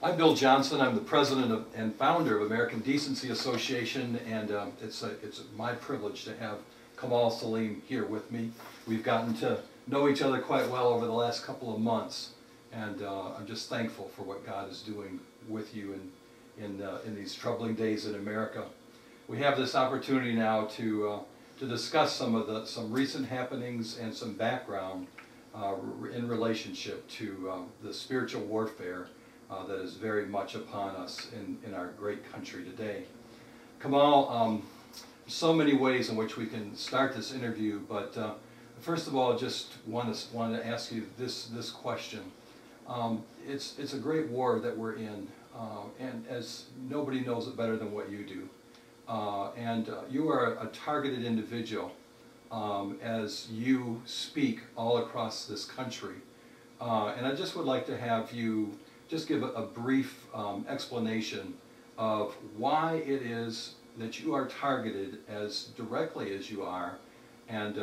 I'm Bill Johnson. I'm the president and founder of American Decency Association, and it's my privilege to have Kamal Saleem here with me. We've gotten to know each other quite well over the last couple of months, and I'm just thankful for what God is doing with you in these troubling days in America. We have this opportunity now to discuss some recent happenings and some background in relationship to the spiritual warfare that is very much upon us in our great country today. Kamal, so many ways in which we can start this interview, but first of all, just want to ask you this question. It's a great war that we're in, and as nobody knows it better than what you do. And you are a targeted individual as you speak all across this country. And I just would like to have you just give a brief explanation of why it is that you are targeted as directly as you are, and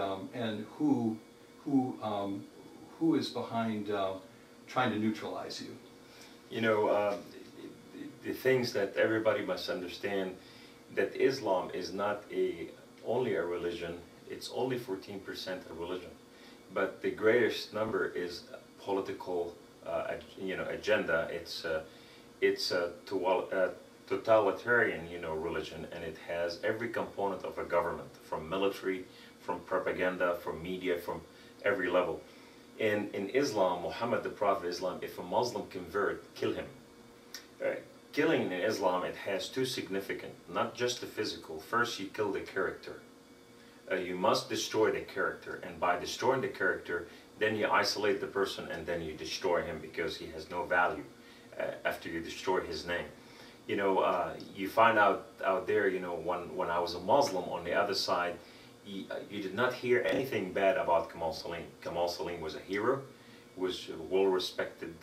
who is behind trying to neutralize you. You know, the things that everybody must understand, that Islam is not only a religion. It's only 14% a religion, but the greatest number is political, agenda. It's a totalitarian, religion, and it has every component of a government, from military, from propaganda, from media, from every level. In Islam, Muhammad, the Prophet of Islam, if a Muslim convert, kill him. Killing in Islam, it has two significant, not just the physical. First, you kill the character. You must destroy the character, and by destroying the character, then you isolate the person, and then you destroy him because he has no value after you destroy his name. You find out there, when I was a Muslim on the other side, you did not hear anything bad about Kamal Saleem. Kamal Saleem was a hero, was a well-respected,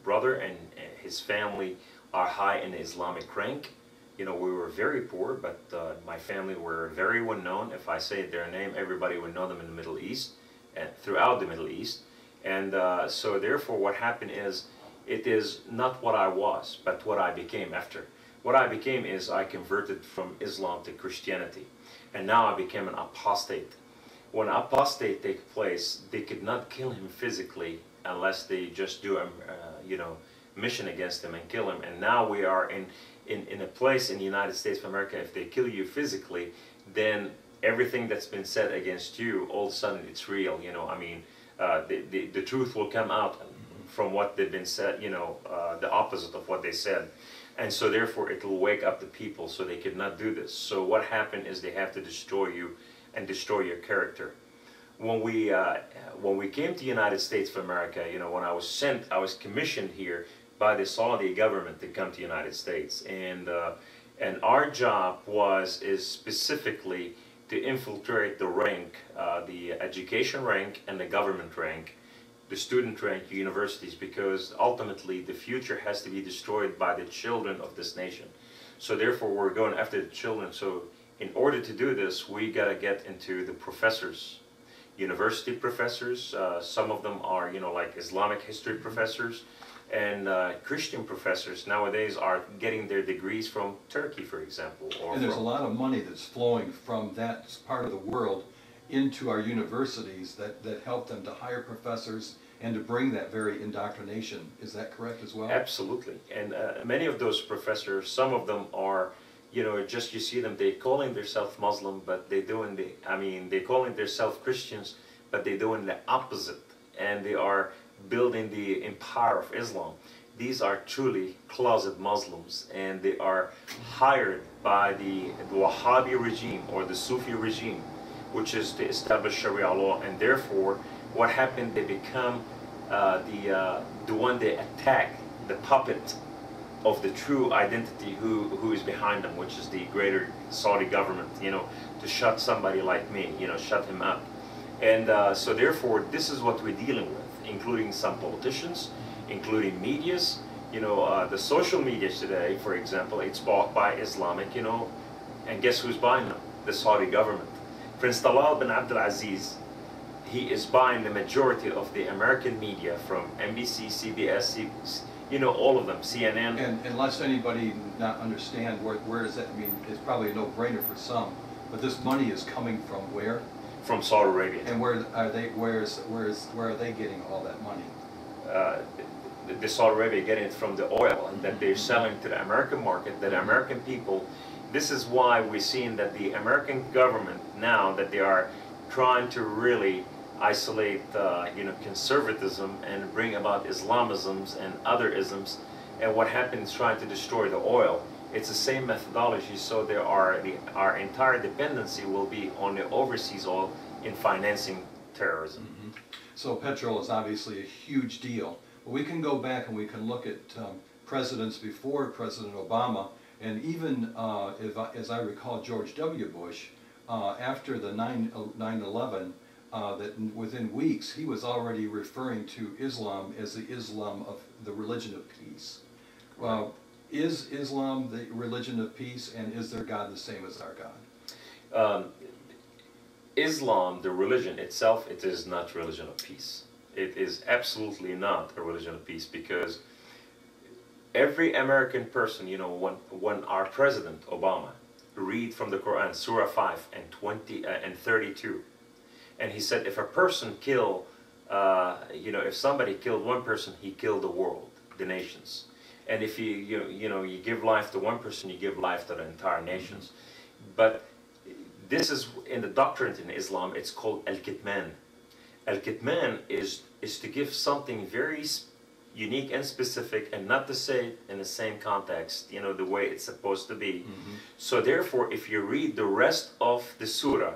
brother, and his family are high in the Islamic rank. We were very poor, but my family were very well known. If I say their name, everybody would know them in the Middle East and throughout the Middle East. And so therefore what happened is, it is not what I was, but what I became after. What I became is I converted from Islam to Christianity, and now I became an apostate. When apostate takes place, they could not kill him physically unless they just do a mission against him and kill him. And now we are in a place in the United States of America, if they kill you physically, then everything that's been said against you, all of a sudden it's real. The truth will come out from what they've been said, the opposite of what they said. And so therefore it will wake up the people, so they could not do this. So what happened is they have to destroy you and destroy your character. When we came to the United States of America, when I was commissioned here by the Saudi government to come to the United States, and our job is specifically to infiltrate the rank, the education rank and the government rank, the student rank, universities, because ultimately the future has to be destroyed by the children of this nation. So therefore we're going after the children. So in order to do this, we got to get into the professors, university professors. Some of them are, like Islamic history professors, and Christian professors nowadays are getting their degrees from Turkey, for example. And there's a lot of money that's flowing from that part of the world into our universities that help them to hire professors and to bring that very indoctrination. Is that correct as well? Absolutely. And many of those professors, some of them are, just you see them, they calling themselves Muslim, but they calling themselves Christians, but they're doing the opposite, and they are building the empire of Islam. These are truly closet Muslims, and they are hired by the Wahhabi regime or the Sufi regime, which is to establish Sharia law. And therefore what happened, they become the one they attack, the puppet of the true identity who is behind them, which is the greater Saudi government, to shut somebody like me, shut him up. And so therefore this is what we're dealing with, including some politicians, including medias. The social media today, for example, it's bought by Islamic, and guess who's buying them? The Saudi government. Prince Talal bin Abdul Aziz he is buying the majority of the American media from NBC, CBS, you know, all of them, CNN. And unless anybody not understand where is that, I mean, it's probably a no-brainer for some, but this money is coming from where? From Saudi Arabia. And where are they getting all that money? The Saudi Arabia getting it from the oil that they're selling to the American market, that American people. This is why we're seeing that the American government now, that they are trying to really isolate you know, conservatism and bring about Islamisms and other isms, and what happens trying to destroy the oil. It's the same methodology, so there are our entire dependency will be on the overseas oil in financing terrorism. Mm-hmm. So petrol is obviously a huge deal. But we can go back and we can look at presidents before President Obama, and even, as I recall, George W. Bush, after the 9/11, that within weeks he was already referring to Islam as the Islam of the religion of peace. Is Islam the religion of peace, and is their God the same as our God? Islam, the religion itself, it is not a religion of peace. It is absolutely not a religion of peace, because every American person, you know, when our President Obama read from the Quran, Surah 5 and 20 and 32, and he said, if a person kill, you know, if somebody killed one person, he killed the world, the nations. And if you give life to one person, you give life to the entire nations. But this is in the doctrine in Islam. It's called al-kitman. Al-kitman is to give something very unique and specific, and not to say it in the same context, you know, the way it's supposed to be. Mm-hmm. So therefore, if you read the rest of the surah,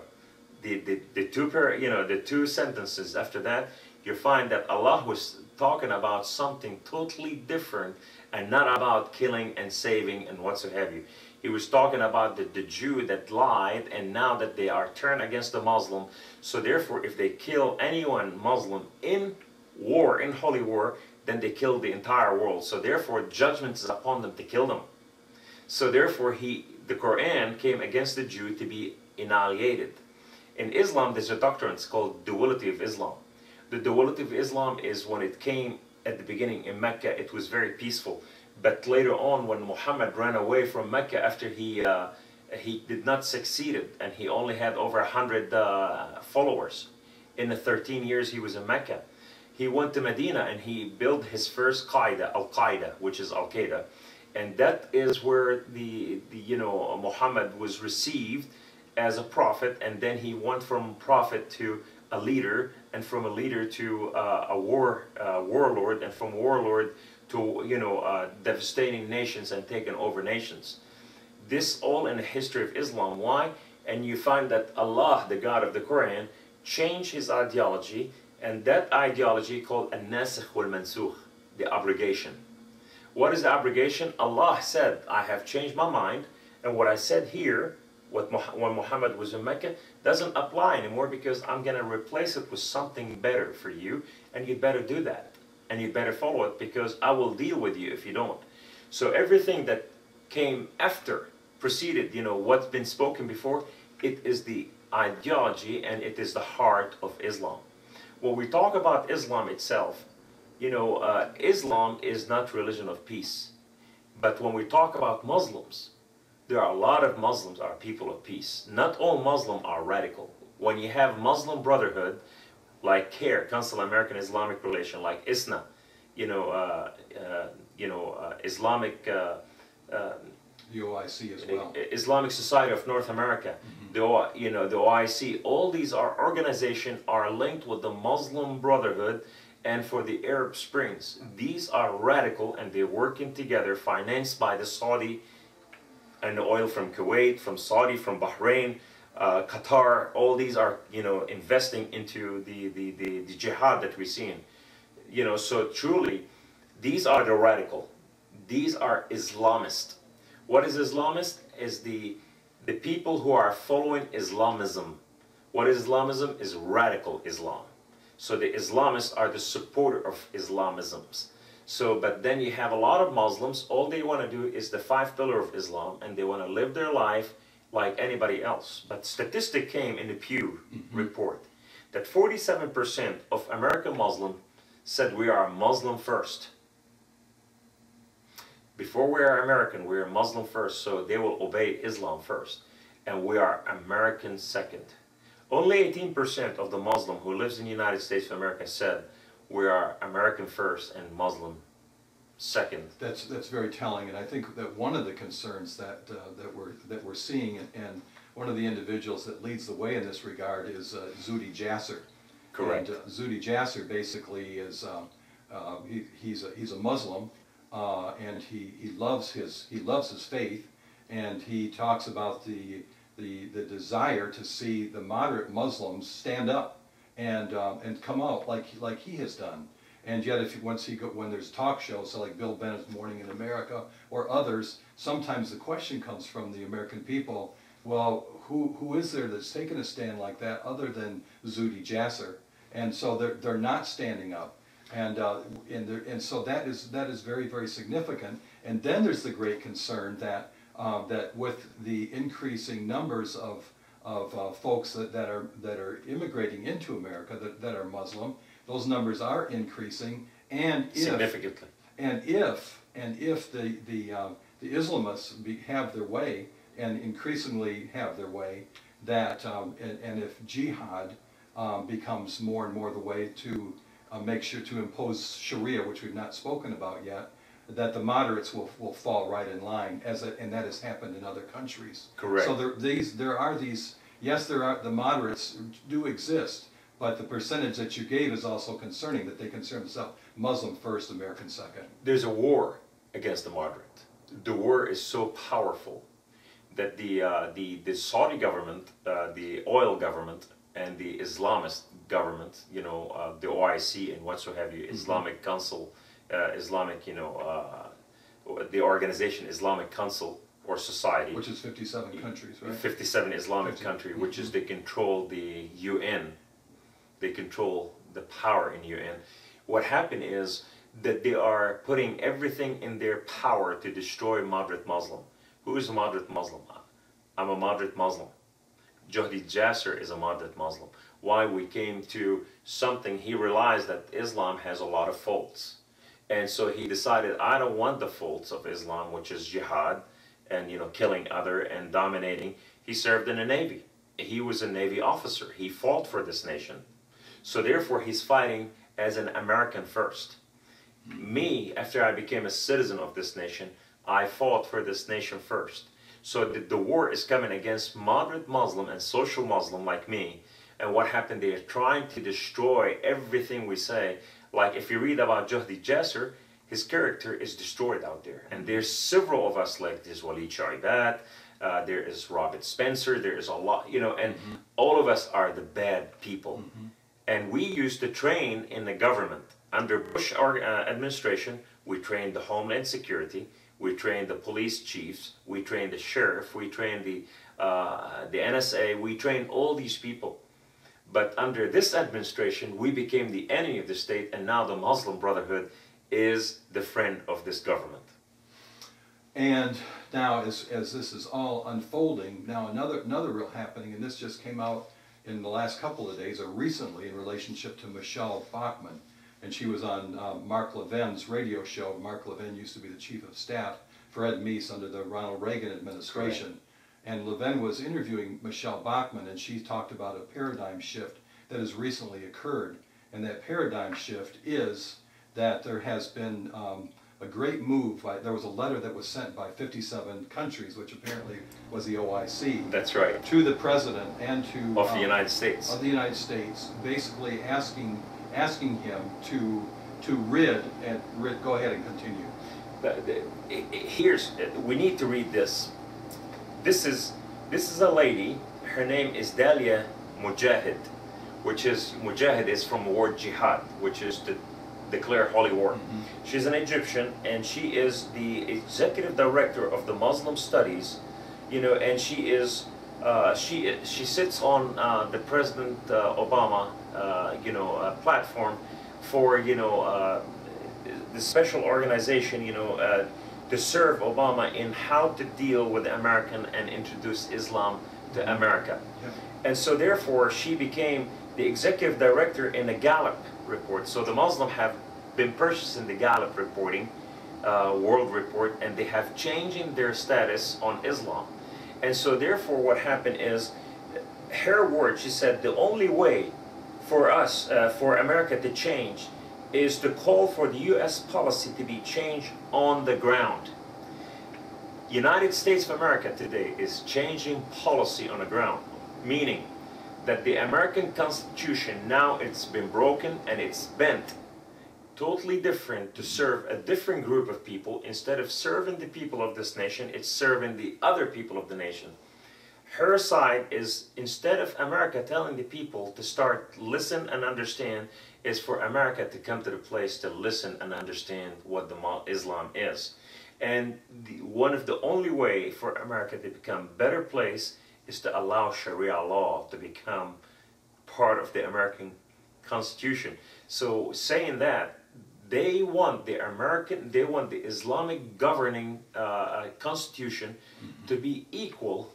the two sentences after that, you find that Allah was talking about something totally different, and not about killing and saving and whatsoever. He was talking about the Jew that lied, and now that they are turned against the Muslim. So therefore, if they kill anyone Muslim in war, in holy war, then they kill the entire world. So therefore, judgment is upon them to kill them. So therefore, the Quran came against the Jew to be annihilated. In Islam, there's a doctrine, it's called duality of Islam. The duality of Islam is when it came at the beginning in Mecca, it was very peaceful. But later on, when Muhammad ran away from Mecca after he did not succeed, and he only had over 100 followers in the 13 years he was in Mecca, he went to Medina and he built his first Al-Qaeda, which is Al-Qaeda, and that is where Muhammad was received as a prophet, and then he went from prophet to a leader, and from a leader to a warlord, and from warlord to devastating nations and taking over nations. This all in the history of Islam. Why? And you find that Allah, the God of the Quran, changed his ideology, and that ideology called an-nasikh wal-mansukh, the abrogation. What is the abrogation? Allah said, I have changed my mind, and what I said here, when Muhammad was in Mecca, doesn't apply anymore, because I'm going to replace it with something better for you, and you'd better do that, and you'd better follow it, because I will deal with you if you don't. So everything that came after, preceded, what's been spoken before, it is the ideology, and it is the heart of Islam. When we talk about Islam itself, Islam is not religion of peace. But when we talk about Muslims, there are a lot of Muslims are people of peace. Not all Muslims are radical. When you have Muslim Brotherhood, like CARE, Council of American Islamic Relations, like ISNA, Islamic... the OIC as well. Islamic Society of North America, mm-hmm. the OIC, all these organizations are linked with the Muslim Brotherhood and for the Arab Springs. These are radical, and they're working together, financed by the Saudi and the oil from Kuwait, from Saudi, from Bahrain, Qatar. All these are, investing into the jihad that we're seeing. So truly, these are the radical. These are Islamists. What is Islamist? Is the people who are following Islamism. What is Islamism? Is radical Islam. So the Islamists are the supporter of Islamisms. So, but then you have a lot of Muslims, all they want to do is the 5 pillars of Islam, and they want to live their life like anybody else. But statistic came in the Pew report that 47% of American Muslims said we are Muslim first. Before we are American, we are Muslim first, so they will obey Islam first. And we are American second. Only 18% of the Muslim who lives in the United States of America said we are American first and Muslim second. That's very telling, and I think that one of the concerns that we're seeing, and one of the individuals that leads the way in this regard is Zuhdi Jasser. Correct. And Zuhdi Jasser basically is he's a Muslim, and he loves his faith, and he talks about the desire to see the moderate Muslims stand up and come out like he has done. And yet, when there's talk shows, so like Bill Bennett's Morning in America or others, sometimes the question comes from the American people, well, who is there that's taken a stand like that other than Zuhdi Jasser? And so they're not standing up, and so that is very, very significant. And then there's the great concern that with the increasing numbers of folks that are immigrating into America that are Muslim, those numbers are increasing, and significantly. If the Islamists have their way, and increasingly have their way, that and if Jihad becomes more and more the way to make sure to impose Sharia, which we've not spoken about yet, that the moderates will fall right in line, and that has happened in other countries. Correct. So the moderates do exist, but the percentage that you gave is also concerning, that they consider themselves Muslim first, American second. There's a war against the moderate. The war is so powerful that the Saudi government, the oil government, and the Islamist government, the OIC and what so have you, Islamic Council, the organization Islamic Council or Society, which is 57 countries, right? 57 Islamic countries, which is they control the UN. They control the power in UN. What happened is that they are putting everything in their power to destroy moderate Muslim. Who is a moderate Muslim? I'm a moderate Muslim. Zuhdi Jasser is a moderate Muslim. Why? We came to something, he realized that Islam has a lot of faults. And so he decided, I don't want the faults of Islam, which is jihad, and killing other and dominating. He served in the Navy. He was a Navy officer. He fought for this nation. So therefore, he's fighting as an American first. Me, after I became a citizen of this nation, I fought for this nation first. So the war is coming against moderate Muslim and social Muslim like me. And what happened, they are trying to destroy everything we say. Like if you read about Zuhdi Jasser, his character is destroyed out there. And there's several of us, like there's Walid Sharibat, there is Robert Spencer, there is a lot, and all of us are the bad people. And we used to train in the government. Under Bush administration, we trained the Homeland Security, we trained the police chiefs, we trained the sheriff, we trained the NSA, we trained all these people. But under this administration, we became the enemy of the state, and now the Muslim Brotherhood is the friend of this government. And now, as this is all unfolding, now another real happening, and this just came out in the last couple of days, or recently, in relationship to Michelle Bachmann. And she was on Mark Levin's radio show. Mark Levin used to be the chief of staff for Ed Meese under the Ronald Reagan administration. Correct. And Levin was interviewing Michelle Bachmann, and she talked about a paradigm shift that has recently occurred. And that paradigm shift is that there has been a great move. There was a letter that was sent by 57 countries, which apparently was the OIC. That's right. To the president and to... Of the United States. Of the United States, basically asking him to rid, and go ahead and continue. We need to read this. This is a lady, her name is Dalia Mujahid, Mujahid is from the word jihad, which is to declare holy war. She's an Egyptian, and she is the executive director of the Muslim Studies, and she is she sits on the President Obama platform for the special organization to serve Obama in how to deal with the American and introduce Islam to America. And so therefore she became the executive director in the Gallup report. So the Muslims have been purchasing the Gallup reporting, world report, and they have changing their status on Islam. And so therefore what happened is, her word, she said, the only way for us, for America to change, is to call for the U.S. policy to be changed on the ground. United States of America today is changing policy on the ground, meaning that the American Constitution now, it's been broken and it's bent totally different to serve a different group of people. Instead of serving the people of this nation, it's serving the other people of the nation. Her side is, instead of America telling the people to start listen and understand, is for America to come to the place to listen and understand what Islam is. And one of the only way for America to become a better place is to allow Sharia law to become part of the American Constitution. So saying that, they want the Islamic governing constitution to be equal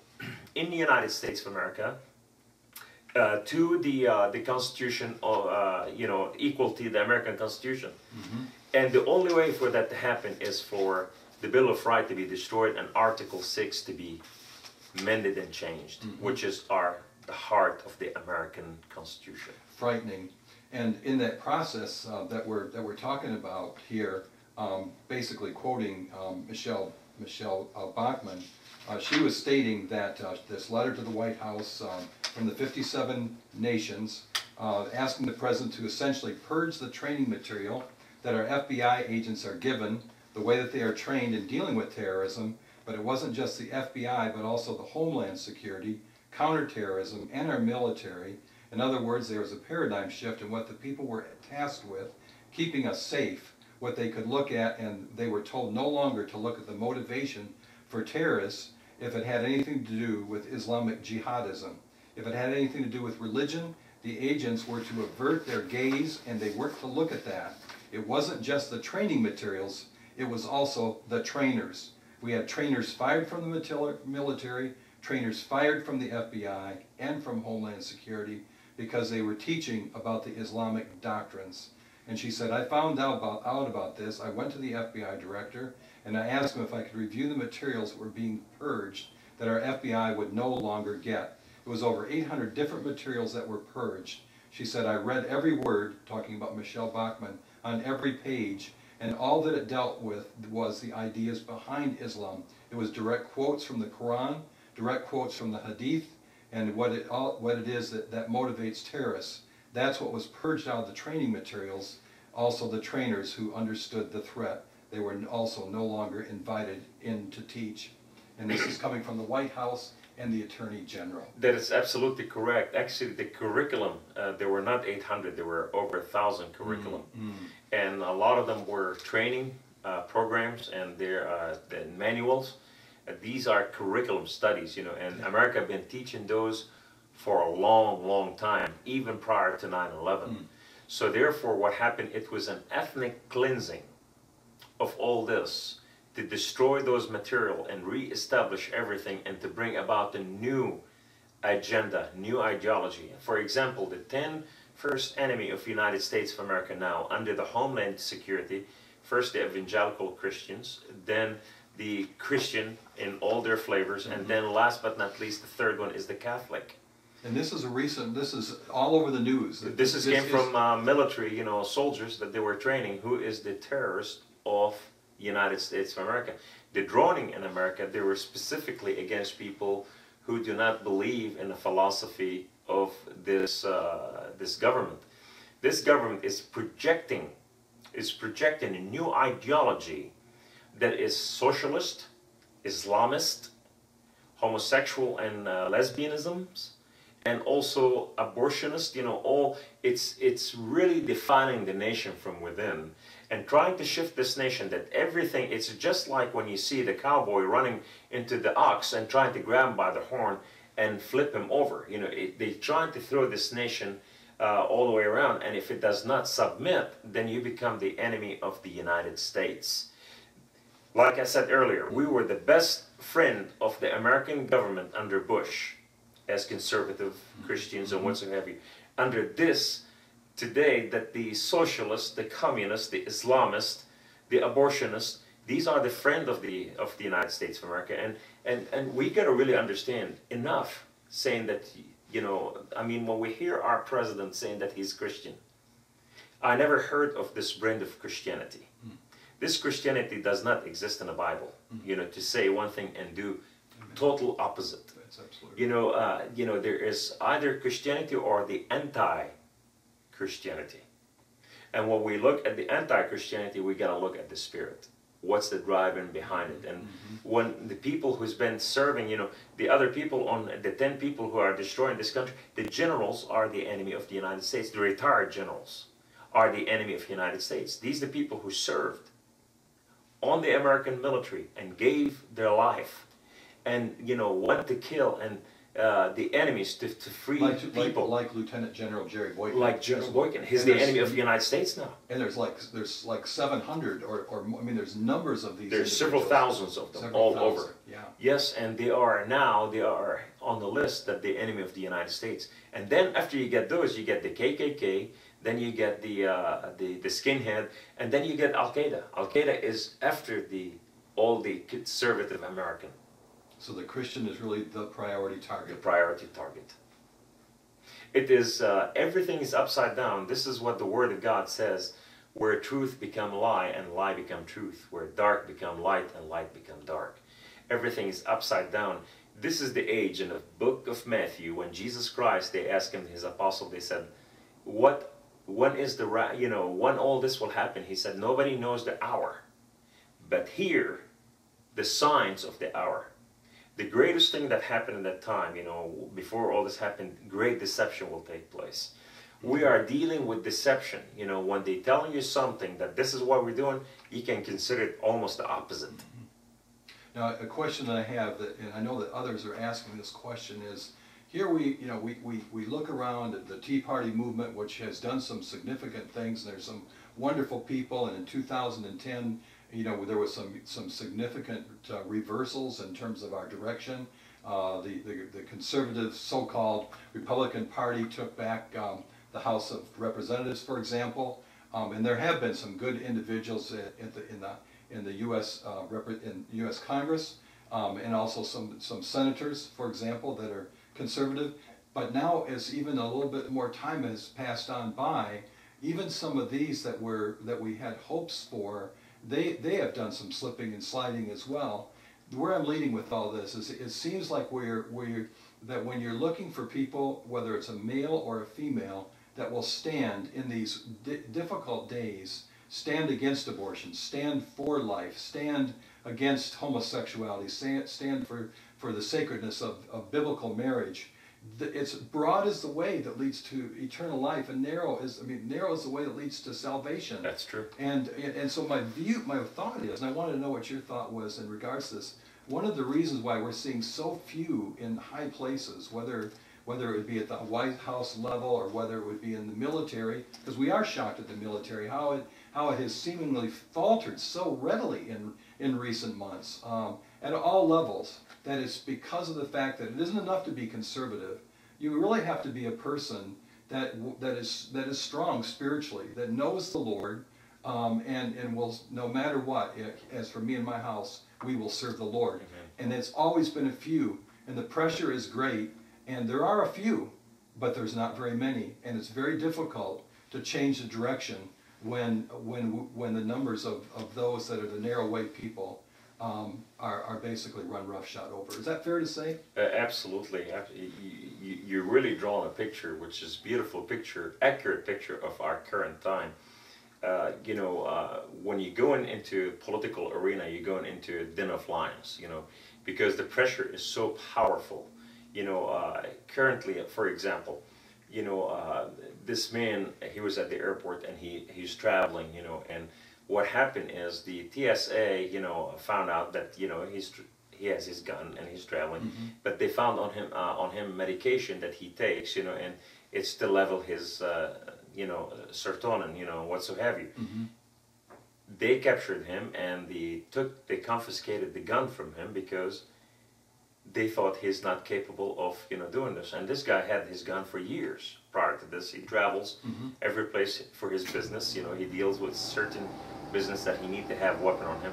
in the United States of America to the Constitution, equal to the American Constitution. And the only way for that to happen is for the Bill of Rights to be destroyed and Article 6 to be amended and changed, which is the heart of the American Constitution. Frightening. And in that process that we're talking about here, basically quoting Michelle Bachmann, she was stating that this letter to the White House from the 57 nations asking the president to essentially purge the training material that our FBI agents are given, the way that they are trained in dealing with terrorism. But it wasn't just the FBI, but also the Homeland Security, counterterrorism, and our military. In other words, there was a paradigm shift in what the people were tasked with, keeping us safe, what they could look at, and they were told no longer to look at the motivation for terrorists if it had anything to do with Islamic jihadism. If it had anything to do with religion, the agents were to avert their gaze, and they weren't to look at that. It wasn't just the training materials, it was also the trainers. We had trainers fired from the military, trainers fired from the FBI and from Homeland Security because they were teaching about the Islamic doctrines. And she said, I found out about this. I went to the FBI director and I asked him if I could review the materials that were being purged that our FBI would no longer get. It was over 800 different materials that were purged. She said, I read every word, talking about Michelle Bachmann, on every page, and all that it dealt with was the ideas behind Islam. It was direct quotes from the Quran, direct quotes from the Hadith, and what it is that motivates terrorists. That's what was purged out of the training materials. Also the trainers who understood the threat, they were also no longer invited in to teach. And this is coming from the White House and the Attorney General. That is absolutely correct. Actually, the curriculum, there were not 800, there were over 1,000 curriculum. And a lot of them were training programs and their manuals. These are curriculum studies, and America had been teaching those for a long, long time, even prior to 9/11. So therefore, what happened, it was an ethnic cleansing of all this, to destroy those material and re-establish everything and to bring about a new agenda, new ideology. For example, the 10 first enemy of the United States of America now under the Homeland Security, first the evangelical Christians, then the Christian in all their flavors, and then last but not least, the third one is the Catholic. And this is this is all over the news. This came from military, soldiers that they were training, who is the terrorist of United States of America. The droning in America, they were specifically against people who do not believe in the philosophy of this government. This government is projecting a new ideology that is socialist, Islamist, homosexual and lesbianisms, and also abortionist. It's really defining the nation from within and trying to shift this nation, that everything, it's just like when you see the cowboy running into the ox and trying to grab him by the horn and flip him over. They're trying to throw this nation all the way around, and if it does not submit, then you become the enemy of the United States. Like I said earlier, we were the best friend of the American government under Bush as conservative Christians and whatsoever. under this today, that the socialists, the communists, the Islamists, the abortionists, these are the friend of the United States of America, and we got to really understand enough saying that, you know, I mean, when we hear our president saying that he's Christian, I never heard of this brand of Christianity. This Christianity does not exist in the Bible. You know, to say one thing and do total opposite. That's absolutely. You know, there is either Christianity or the anti-Christianity. And when we look at the anti-Christianity, we got to look at the spirit. What's the driving behind it? And when the people who's been serving, you know, the other people on the 10 people who are destroying this country, the generals are the enemy of the United States. The retired generals are the enemy of the United States. These are the people who served on the American military and gave their life and, you know, went to kill and the enemies to free people. Like Lieutenant General Jerry Boykin. Like General Boykin. He's the enemy of the United States now. And there's like 700 or more, I mean, there's numbers of these. There's several thousands of them all over. Yeah. Yes, and they are on the list that the enemy of the United States. And then after you get those, you get the KKK, then you get the skinhead, and then you get Al Qaeda. Al Qaeda is after all the conservative American. So the Christian is really the priority target. The priority target. It is, everything is upside down. This is what the Word of God says, where truth become lie and lie become truth, where dark become light and light become dark. Everything is upside down. This is the age in the book of Matthew when Jesus Christ, they asked him, his apostle, they said, when is when all this will happen? He said, nobody knows the hour, but here, the signs of the hour. The greatest thing that happened at that time, you know, before all this happened, great deception will take place. We are dealing with deception. You know, when they're telling you something that this is what we're doing, you can consider it almost the opposite. Now, a question that I have, and I know that others are asking this question, is here we look around at the Tea Party movement, which has done some significant things, and there's some wonderful people, and in 2010, you know, there was some significant reversals in terms of our direction. The conservative so-called Republican Party took back the House of Representatives, for example, and there have been some good individuals in the U.S. Congress, and also some senators, for example, that are conservative. But now, as even a little bit more time has passed on by, even some of these that we had hopes for, they have done some slipping and sliding as well. Where I'm leading with all this is it seems like that when you're looking for people, whether it's a male or a female, that will stand in these difficult days, stand against abortion, stand for life, stand against homosexuality, stand for the sacredness of biblical marriage. It's broad is the way that leads to eternal life, and narrow is the way that leads to salvation. That's true. And so my thought is, and I wanted to know what your thought was in regards to this. One of the reasons why we're seeing so few in high places, whether it would be at the White House level or whether it would be in the military, because we are shocked at the military how it has seemingly faltered so readily in recent months at all levels. That it's because of the fact that it isn't enough to be conservative. You really have to be a person that is strong spiritually, that knows the Lord, and will, no matter what, as for me and my house, we will serve the Lord. Amen. And it's always been a few, and the pressure is great, and there are a few, but there's not very many, and it's very difficult to change the direction when the numbers of those that are the narrow way people are basically run roughshod over. Is that fair to say? Absolutely. You're really drawing a picture, which is a beautiful picture, accurate picture of our current time. When you're going into political arena, you're going into a den of lions, because the pressure is so powerful. Currently, for example, this man, he was at the airport and he's traveling, and what happened is the TSA, found out that, he has his gun and he's traveling, but they found on him medication that he takes, and it's to level his, serotonin, what so have you. They captured him and they confiscated the gun from him because they thought he's not capable of, you know, doing this. And this guy had his gun for years prior to this. He travels every place for his business. You know, he deals with certain business that he need to have weapon on him.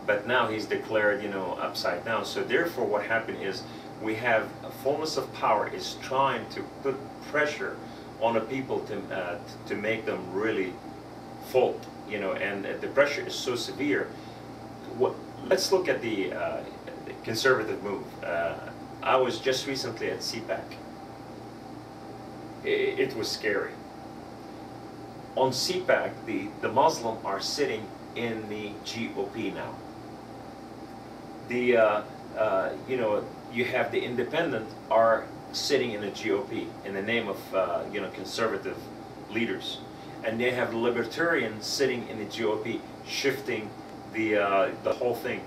But now he's declared, you know, upside down. So therefore what happened is we have a fullness of power is trying to put pressure on the people to make them really fold, you know, and the pressure is so severe. Let's look at the conservative move. I was just recently at CPAC. It was scary. On CPAC, the Muslims are sitting in the GOP now. You know, you have the independent are sitting in the GOP in the name of you know, conservative leaders, and they have libertarians sitting in the GOP shifting the whole thing.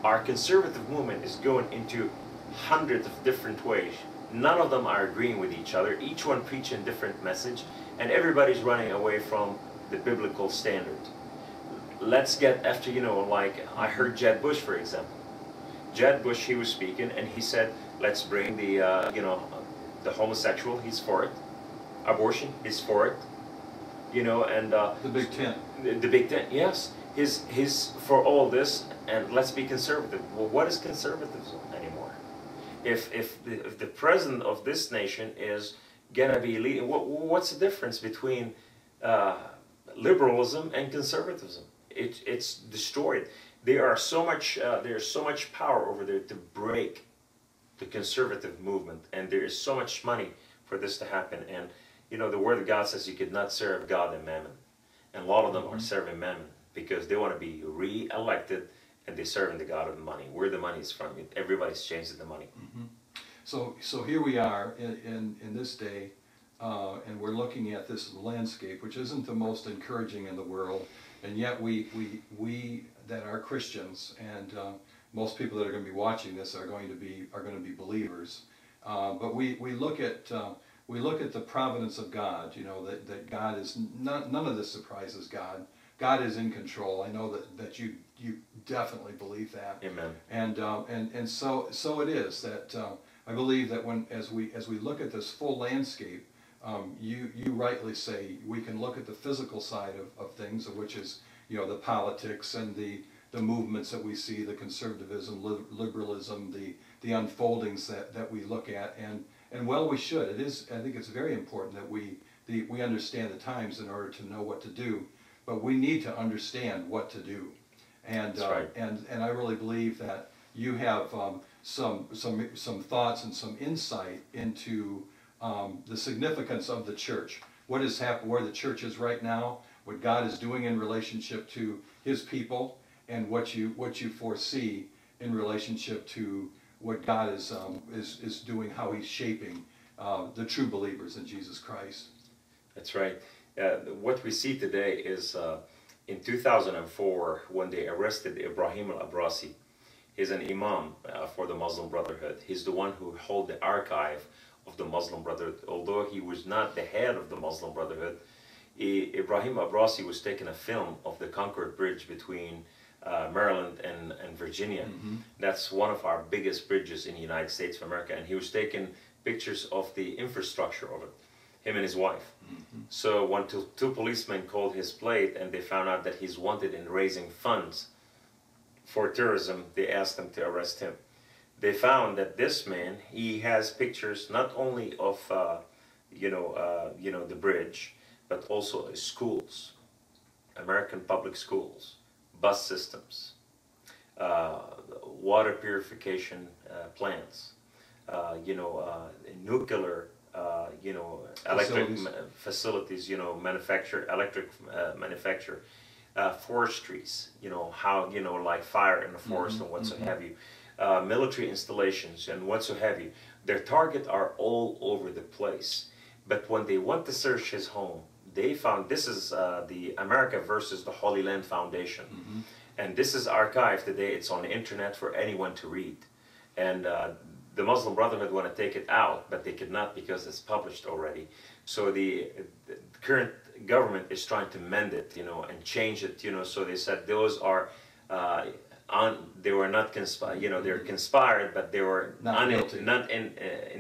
Our conservative movement is going into hundreds of different ways. None of them are agreeing with each other. Each one preaching a different message, and everybody's running away from the biblical standard. Let's get after, you know, like I heard Jeb Bush, for example. Jeb Bush, he was speaking, and he said, let's bring the, you know, the homosexual, he's for it. Abortion, he's for it. You know, and... the Big Tent. The Big Tent, yes. He's for all this, and let's be conservative. Well, what is conservatism anymore? If the president of this nation is gonna be leading, what's the difference between liberalism and conservatism? It's destroyed. There's so much power over there to break the conservative movement, and there is so much money for this to happen. And you know, the Word of God says you could not serve God and mammon, and a lot of them are serving mammon because they want to be re-elected, and they're serving the God of the money. Where the money is from, everybody's changing the money. So here we are in this day, and we're looking at this landscape, which isn't the most encouraging in the world, and yet we that are Christians, and most people that are going to be watching this are going to be believers. But we look at the providence of God. You know, that God is none of this surprises God. God is in control. I know that you definitely believe that. Amen. And so it is that I believe that as we look at this full landscape, you rightly say we can look at the physical side of things, which is, you know, the politics and the movements that we see, the conservatism, liberalism, the unfoldings that we look at, and well, we should. I think it's very important that we understand the times in order to know what to do, but we need to understand what to do, and That's right. and I really believe that you have some thoughts and some insight into the significance of the church, what is happening, where the church is right now, what God is doing in relationship to His people, and what you foresee in relationship to what God is doing, how He's shaping the true believers in Jesus Christ. That's right. What we see today is in 2004, when they arrested Ibrahim al-Abrasi. He's an imam for the Muslim Brotherhood. He's the one who held the archive of the Muslim Brotherhood. Although he was not the head of the Muslim Brotherhood, Ibrahim al-Abrasi was taking a film of the Concord Bridge between Maryland and Virginia. That's one of our biggest bridges in the United States of America, and he was taking pictures of the infrastructure of it, him and his wife. So when two policemen called his plate and they found out that he's wanted in raising funds for tourism, they asked them to arrest him. They found that this man, he has pictures not only of the bridge, but also schools, American public schools, bus systems, water purification plants, nuclear, electric facilities, electric manufacture, forestries, like fire in the forest and what so have you, military installations and what so have you. Their target are all over the place. But when they went to search his home, they found this is the America versus the Holy Land Foundation. And this is archived today. It's on the internet for anyone to read. And the Muslim Brotherhood want to take it out, but they could not because it's published already. So the current government is trying to mend it, and change it, so they said those are they were were not conspired, you know, they're conspired, but they were not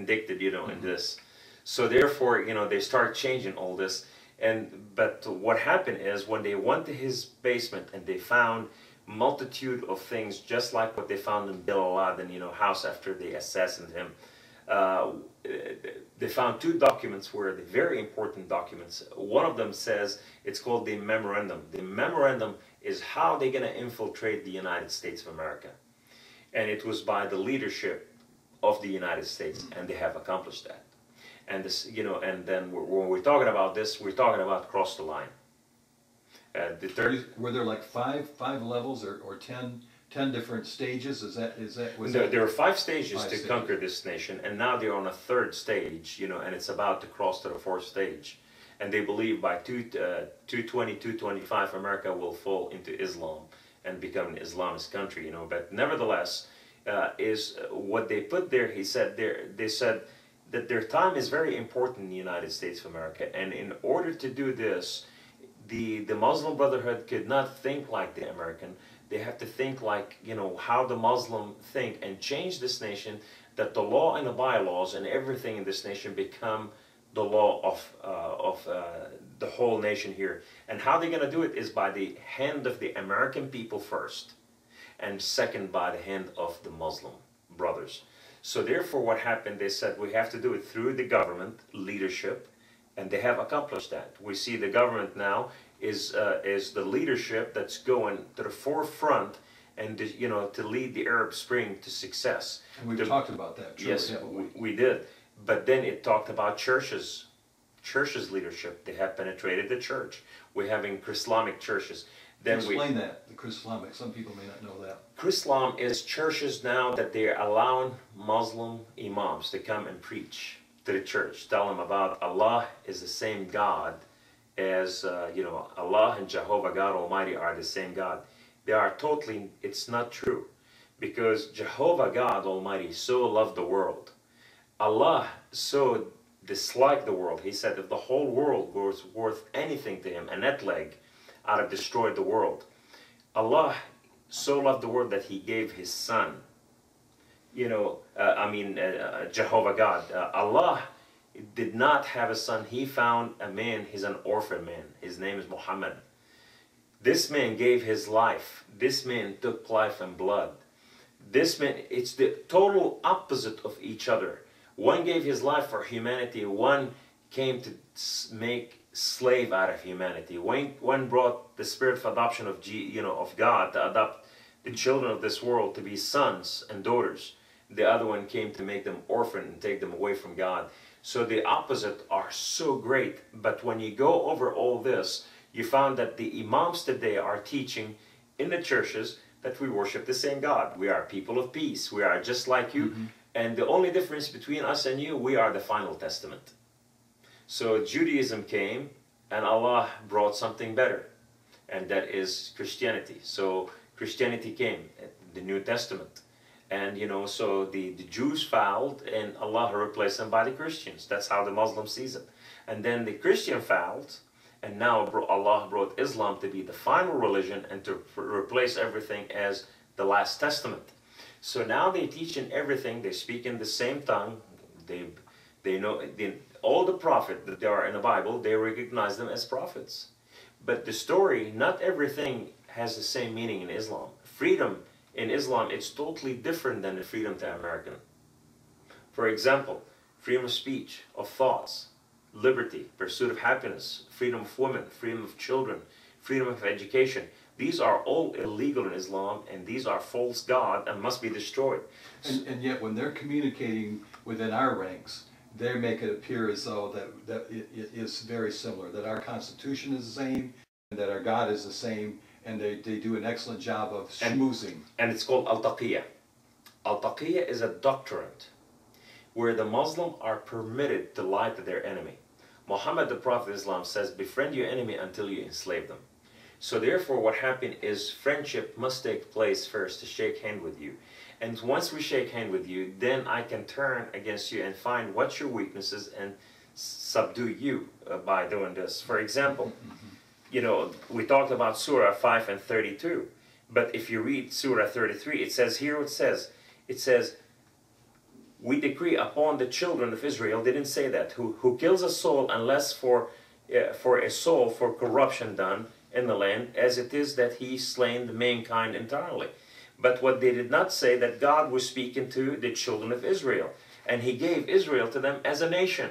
indicted, you know, in this. So therefore, you know, they start changing all this. But what happened is when they went to his basement and they found multitude of things, just like what they found in Bin Laden, you know, house after they assassinated him. They found two documents where the very important documents. One of them says, it's called the memorandum. The memorandum is how they're going to infiltrate the United States of America. And it was by the leadership of the United States, and they have accomplished that. And this, you know, and then when we're talking about this, we're talking about cross the line. Were there like five levels or 10 different stages? There are 5 stages to conquer this nation, and now they're on a 3rd stage, you know, and it's about to cross to the 4th stage. And they believe by 220, 225, America will fall into Islam and become an Islamist country, you know. But nevertheless, is what they put there. He said they said that their time is very important in the United States of America, and in order to do this, the Muslim Brotherhood could not think like the American. They have to think like, you know, how the Muslim think and change this nation, that the law and the bylaws and everything in this nation become the law of the whole nation here. And how they're going to do it is by the hand of the American people first, and second by the hand of the Muslim brothers. So therefore what happened, they said we have to do it through the government leadership, and they have accomplished that. We see the government now is the leadership that's going to the forefront and you know, to lead the Arab Spring to success. And we've talked about that. Truly, yes, we did. But then it talked about churches leadership. They have penetrated the church. We're having Islamic churches. Then explain that, the Islamic. Some people may not know that. Islam is churches now that they're allowing Muslim imams to come and preach to the church, tell them about Allah is the same God as, you know, Allah and Jehovah God Almighty are the same God. They are totally, it's not true. Because Jehovah God Almighty so loved the world. Allah so disliked the world. He said if the whole world was worth anything to him, a net leg, I'd have destroyed the world. Allah so loved the world that he gave his son. You know, Jehovah God. Allah did not have a son. He found a man, he's an orphan man. His name is Muhammad. This man gave his life. This man took life and blood. This man, it's the total opposite of each other. One gave his life for humanity. One came to make slave out of humanity. One brought the spirit of adoption of God to adopt the children of this world to be sons and daughters. The other one came to make them orphan and take them away from God. So the opposite are so great. But when you go over all this, you found that the imams today are teaching in the churches that we worship the same God. We are people of peace. We are just like you. Mm-hmm. And the only difference between us and you, we are the final testament. So Judaism came and Allah brought something better. And that is Christianity. So Christianity came, the New Testament. And you know, so the Jews fouled and Allah replaced them by the Christians. That's how the Muslim sees it. And then the Christian fouled, and now Allah brought Islam to be the final religion and to replace everything as the last testament. So now they teach in everything, they speak in the same tongue, they know all the prophets that there are in the Bible, they recognize them as prophets. But the story, not everything has the same meaning in Islam. Freedom in Islam, it's totally different than the freedom to American. For example, freedom of speech, of thoughts, liberty, pursuit of happiness, freedom of women, freedom of children, freedom of education. These are all illegal in Islam, and these are false God and must be destroyed. And yet when they're communicating within our ranks, they make it appear as though that it is very similar, that our Constitution is the same, and that our God is the same, and they do an excellent job of schmoozing. And it's called Al-Taqiyya. Al-Taqiyya is a doctrine where the Muslims are permitted to lie to their enemy. Muhammad, the Prophet of Islam, says, befriend your enemy until you enslave them. So therefore what happened is friendship must take place first to shake hand with you. And once we shake hand with you, then I can turn against you and find what's your weaknesses and subdue you by doing this. For example, you know, we talked about Surah 5 and 32. But if you read Surah 33, it says here, it says, we decree upon the children of Israel, they didn't say that, who kills a soul unless for a soul for corruption done in the land, as it is that he slain the mankind entirely. But what they did not say, that God was speaking to the children of Israel, and he gave Israel to them as a nation.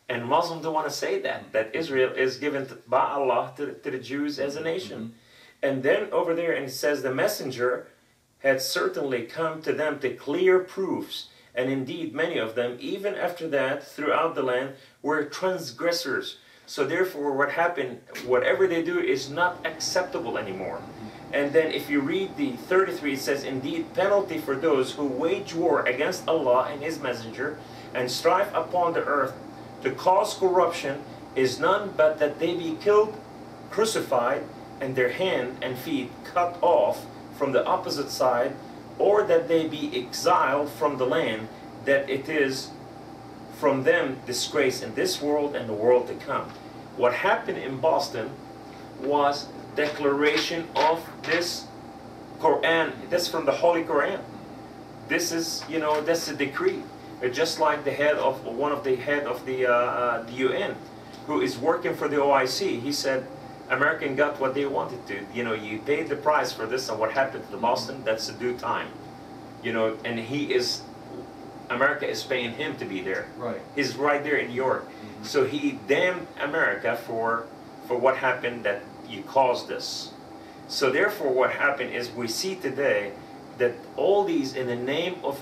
And Muslims don't want to say that Israel is given by Allah to the Jews as a nation. And then over there, and it says, the messenger had certainly come to them to clear proofs, and indeed many of them, even after that, throughout the land, were transgressors. So therefore, what happened, whatever they do is not acceptable anymore. And then if you read the 33, it says, indeed, penalty for those who wage war against Allah and His Messenger, and strive upon the earth to cause corruption, is none but that they be killed, crucified, and their hand and feet cut off from the opposite side, or that they be exiled from the land, that it is from them disgrace in this world and the world to come. What happened in Boston was declaration of this Quran. That's from the Holy Quran. This is, you know, that's a decree. Just like the head of the head of the UN, who is working for the OIC, he said, American got what they wanted to. You know, you paid the price for this, and what happened to Boston, that's a due time. You know, and America is paying him to be there. Right. He's right there in New York. So he damned America for what happened, that you caused this. So therefore what happened is, we see today that all these, in the name of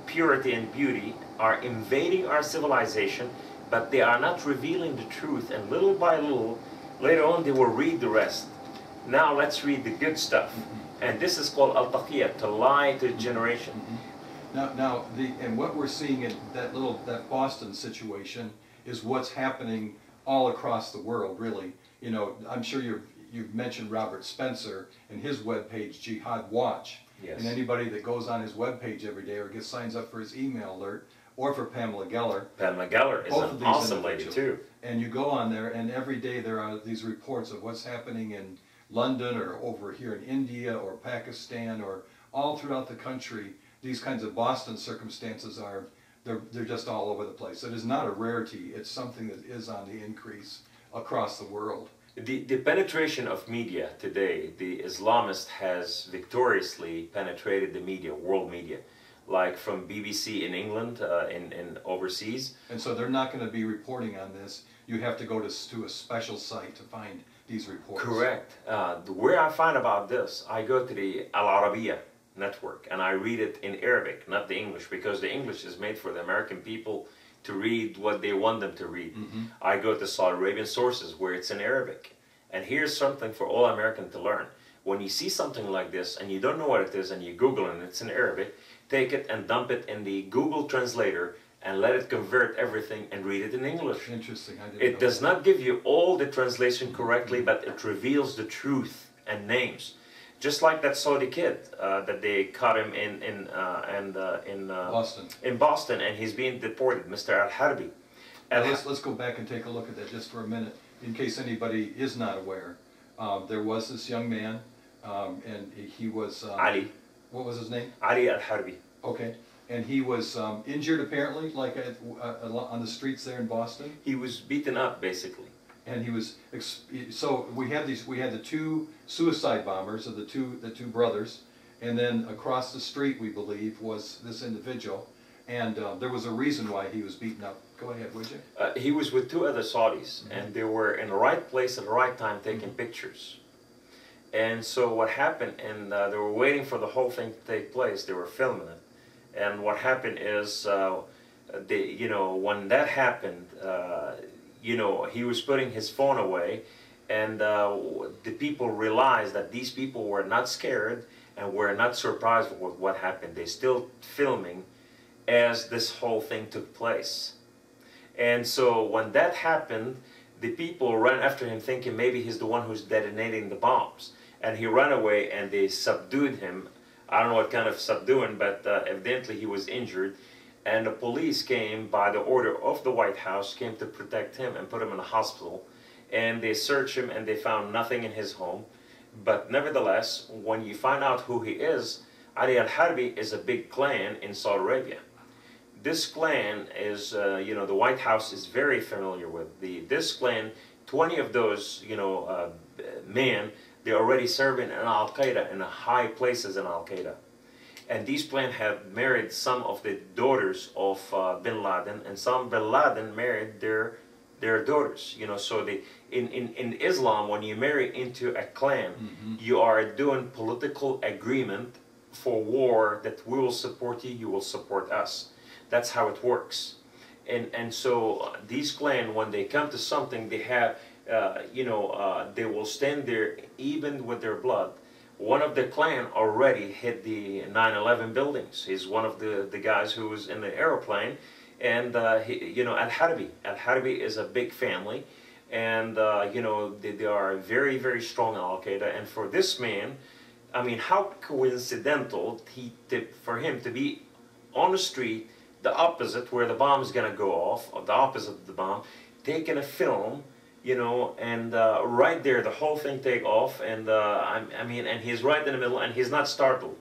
purity and beauty, are invading our civilization, but they are not revealing the truth, and little by little, later on they will read the rest. Now let's read the good stuff. And this is called al-taqiyya, to lie to the generation. And what we're seeing in that Boston situation is what's happening all across the world, really. You know, I'm sure you've mentioned Robert Spencer and his webpage, Jihad Watch. Yes. And anybody that goes on his webpage every day or signs up for his email alert, or for Pamela Geller. Pamela Geller is an awesome lady too. And you go on there, and every day there are these reports of what's happening in London, or over here in India, or Pakistan, or all throughout the country. These kinds of Boston circumstances they're just all over the place. It is not a rarity. It's something that is on the increase across the world. The penetration of media today, the Islamist has victoriously penetrated the media, world media, like from BBC in England, in overseas. And so they're not going to be reporting on this. You have to go to a special site to find these reports. Correct. Where I find about this, I go to the Al Arabiya network, and I read it in Arabic, not the English, because the English is made for the American people to read what they want them to read. I go to Saudi Arabian sources where it's in Arabic. And here's something for all Americans to learn. When you see something like this and you don't know what it is, and you Google it and it's in Arabic, take it and dump it in the Google translator and let it convert everything and read it in English. Interesting. I didn't It know does that. not give you all the translation correctly, but it reveals the truth and names. Just like that Saudi kid that they caught him in Boston. In Boston, and he's being deported, Mr. Al-Harbi. Let's go back and take a look at that just for a minute, in case anybody is not aware. There was this young man, and he was... Ali. What was his name? Ali Al-Harbi. Okay. And he was injured, apparently, like on the streets there in Boston. He was beaten up, basically. And he was... So we had the two suicide bombers of the two brothers, and then across the street, we believe, was this individual. And there was a reason why he was beaten up. Go ahead, would you? He was with two other Saudis, and they were in the right place at the right time taking pictures. And so what happened, and they were waiting for the whole thing to take place, they were filming it. And what happened is, when that happened, he was putting his phone away, and the people realized that these people were not scared and were not surprised with what happened. They're still filming as this whole thing took place. And so when that happened, the people ran after him thinking maybe he's the one who's detonating the bombs. And he ran away, and they subdued him. I don't know what kind of subduing, but evidently he was injured. And the police came by the order of the White House, came to protect him and put him in a hospital. And they searched him, and they found nothing in his home. But nevertheless, when you find out who he is, Ali al-Harbi is a big clan in Saudi Arabia. This clan is, the White House is very familiar with. This clan, 20 of those, men, they're already serving in Al-Qaeda, in high places in Al-Qaeda. And these clan have married some of the daughters of bin Laden, and some bin Laden married their daughters. So in Islam, when you marry into a clan, you are doing political agreement for war, that we will support you, you will support us. That's how it works. And so these clans, when they come to something, they have, they will stand there even with their blood. One of the clan already hit the 9/11 buildings. He's one of the guys who was in the airplane. And, Al-Harbi. Al-Harbi is a big family. And, they are very, very strong in Al-Qaeda. And for this man, I mean, how coincidental for him to be on the street, the opposite, where the bomb is going to go off, or the opposite of the bomb, taking a film, and right there, the whole thing take off, and and he's right in the middle, and he's not startled.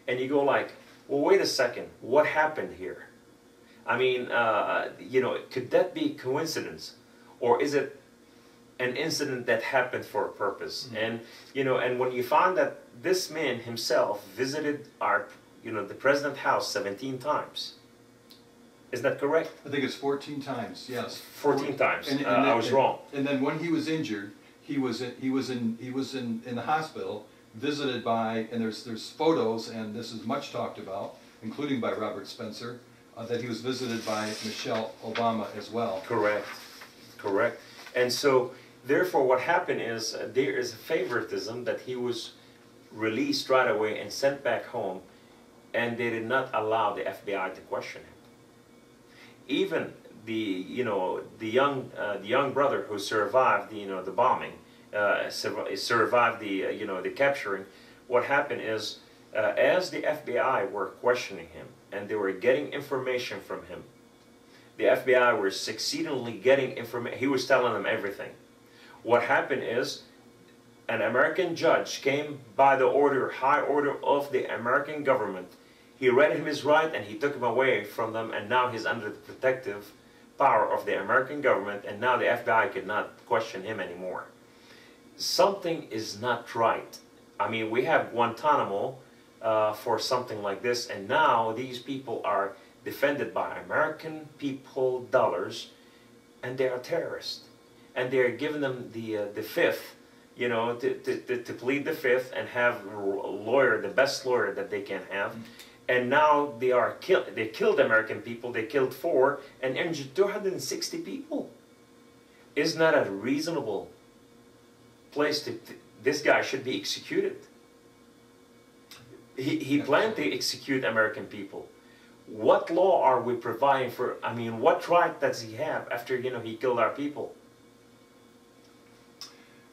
And you go like, well, wait a second, what happened here? I mean, could that be coincidence? Or is it an incident that happened for a purpose? And, and when you find that this man himself visited the President's house 17 times. Is that correct? I think it's 14 times. Yes. 14 times. I was wrong. And then when he was injured, he was in the hospital, visited by, and there's photos, and this is much talked about, including by Robert Spencer, that he was visited by Michelle Obama as well. Correct. Correct. And so, therefore, what happened is there is a favoritism that he was released right away and sent back home, and they did not allow the FBI to question him. Even the young brother who survived the bombing, survived the capturing. What happened is, as the FBI were questioning him and they were getting information from him, the FBI were succeedingly getting information. He was telling them everything. What happened is, an American judge came by the high order of the American government. He read him his right and he took him away from them, and now he's under the protective power of the American government, and now the FBI could not question him anymore. Something is not right. I mean, we have Guantanamo for something like this, and now these people are defended by American people dollars, and they are terrorists. And they're giving them the fifth, to plead the fifth and have a lawyer, the best lawyer that they can have. And now they are they killed American people. They killed 4 and injured 260 people. Isn't that a reasonable place this guy should be executed? He planned to execute American people. What law are we providing for? I mean, what right does he have after he killed our people?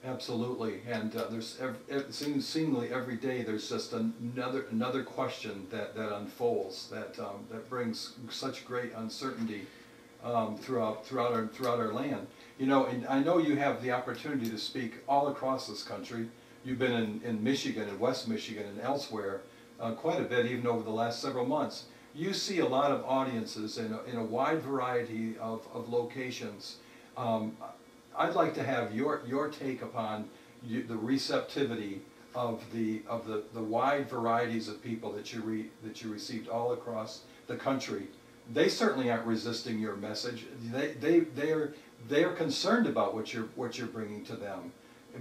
Absolutely, and seemingly every day there's just another question that unfolds that brings such great uncertainty throughout our land. And I know you have the opportunity to speak all across this country. You've been in Michigan and West Michigan and elsewhere quite a bit, even over the last several months. You see a lot of audiences in a wide variety of locations. I'd like to have your take upon the receptivity of the wide varieties of people that you received all across the country. They certainly aren't resisting your message. They are concerned about what you're bringing to them.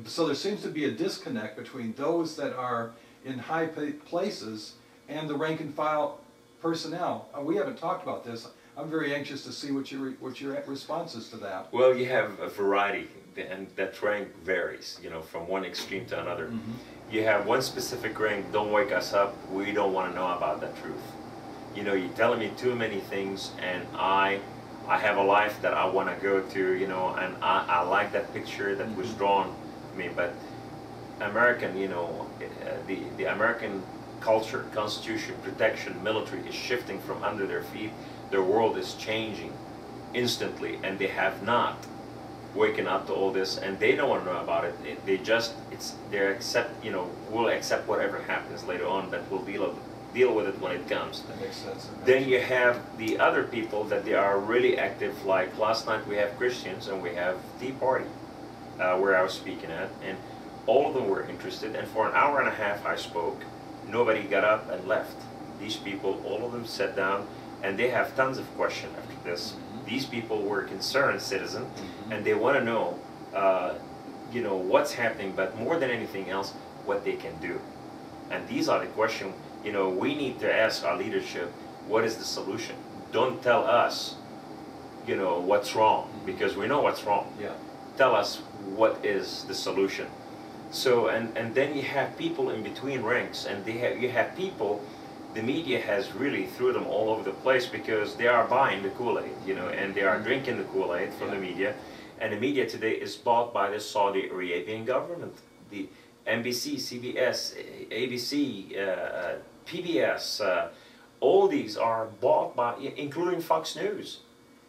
So there seems to be a disconnect between those that are in high places and the rank and file personnel. We haven't talked about this. I'm very anxious to see what your response is to that. Well, you have a variety, and that rank varies, from one extreme to another. Mm-hmm. You have one specific rank, don't wake us up, we don't want to know about that truth. You're telling me too many things, and I have a life that I want to go to, and I like that picture that was drawn to me, but American, the American culture, constitution, protection, military is shifting from under their feet. Their world is changing instantly, and they have not waking up to all this, and they don't want to know about it. They just, they're accept, you know, we'll accept whatever happens later on, that we'll deal with it when it comes. That makes sense. Then you have the other people that they are really active, like last night we have Christians and we have Tea Party, where I was speaking at, and all of them were interested, and for an hour and a half I spoke. Nobody got up and left. These people, all of them sat down, and they have tons of questions after this. These people were concerned citizens, and they want to know, you know, what's happening, but more than anything else, what they can do. And these are the questions, you know, we need to ask our leadership, what is the solution? Don't tell us, you know, what's wrong, because we know what's wrong. Yeah. Tell us what is the solution. So, and then you have people in between ranks, and you have people, the media has really threw them all over the place because they are buying the Kool-Aid, you know, and they are drinking the Kool-Aid from the media. And the media today is bought by the Saudi Arabian government. The NBC, CBS, ABC, PBS, all these are bought by, including Fox News.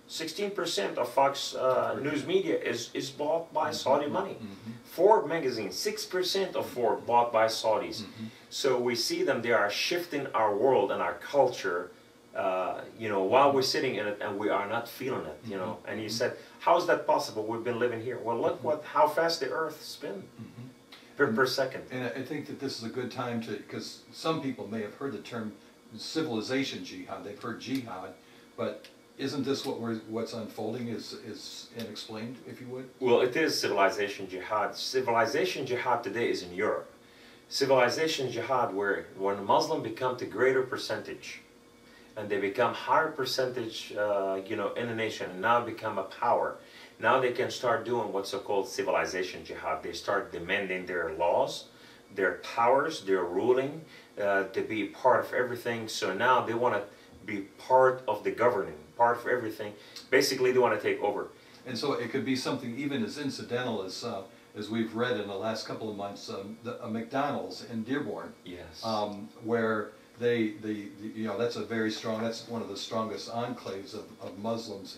16% of Fox News media is bought by Saudi money. Forbes magazine, 6% of Forbes bought by Saudis. So we see them, they are shifting our world and our culture, you know, while we're sitting in it, and we are not feeling it, you know. And you said, how is that possible? We've been living here. Well, look how fast the earth spins per second. And I think that this is a good time to, because some people may have heard the term civilization jihad. They've heard jihad, but isn't this what's unfolding is unexplained, if you would? Well, it is civilization jihad. Civilization jihad today is in Europe. Civilization jihad, where when Muslims become the greater percentage, and they become higher percentage, you know, in the nation, and now become a power. Now they can start doing what's so-called civilization jihad. They start demanding their laws, their powers, their ruling, to be part of everything. So now they want to be part of the governing, part of everything. Basically, they want to take over. And so it could be something even as incidental as we've read in the last couple of months, a McDonald's in Dearborn. Yes. Where you know, that's that's one of the strongest enclaves of Muslims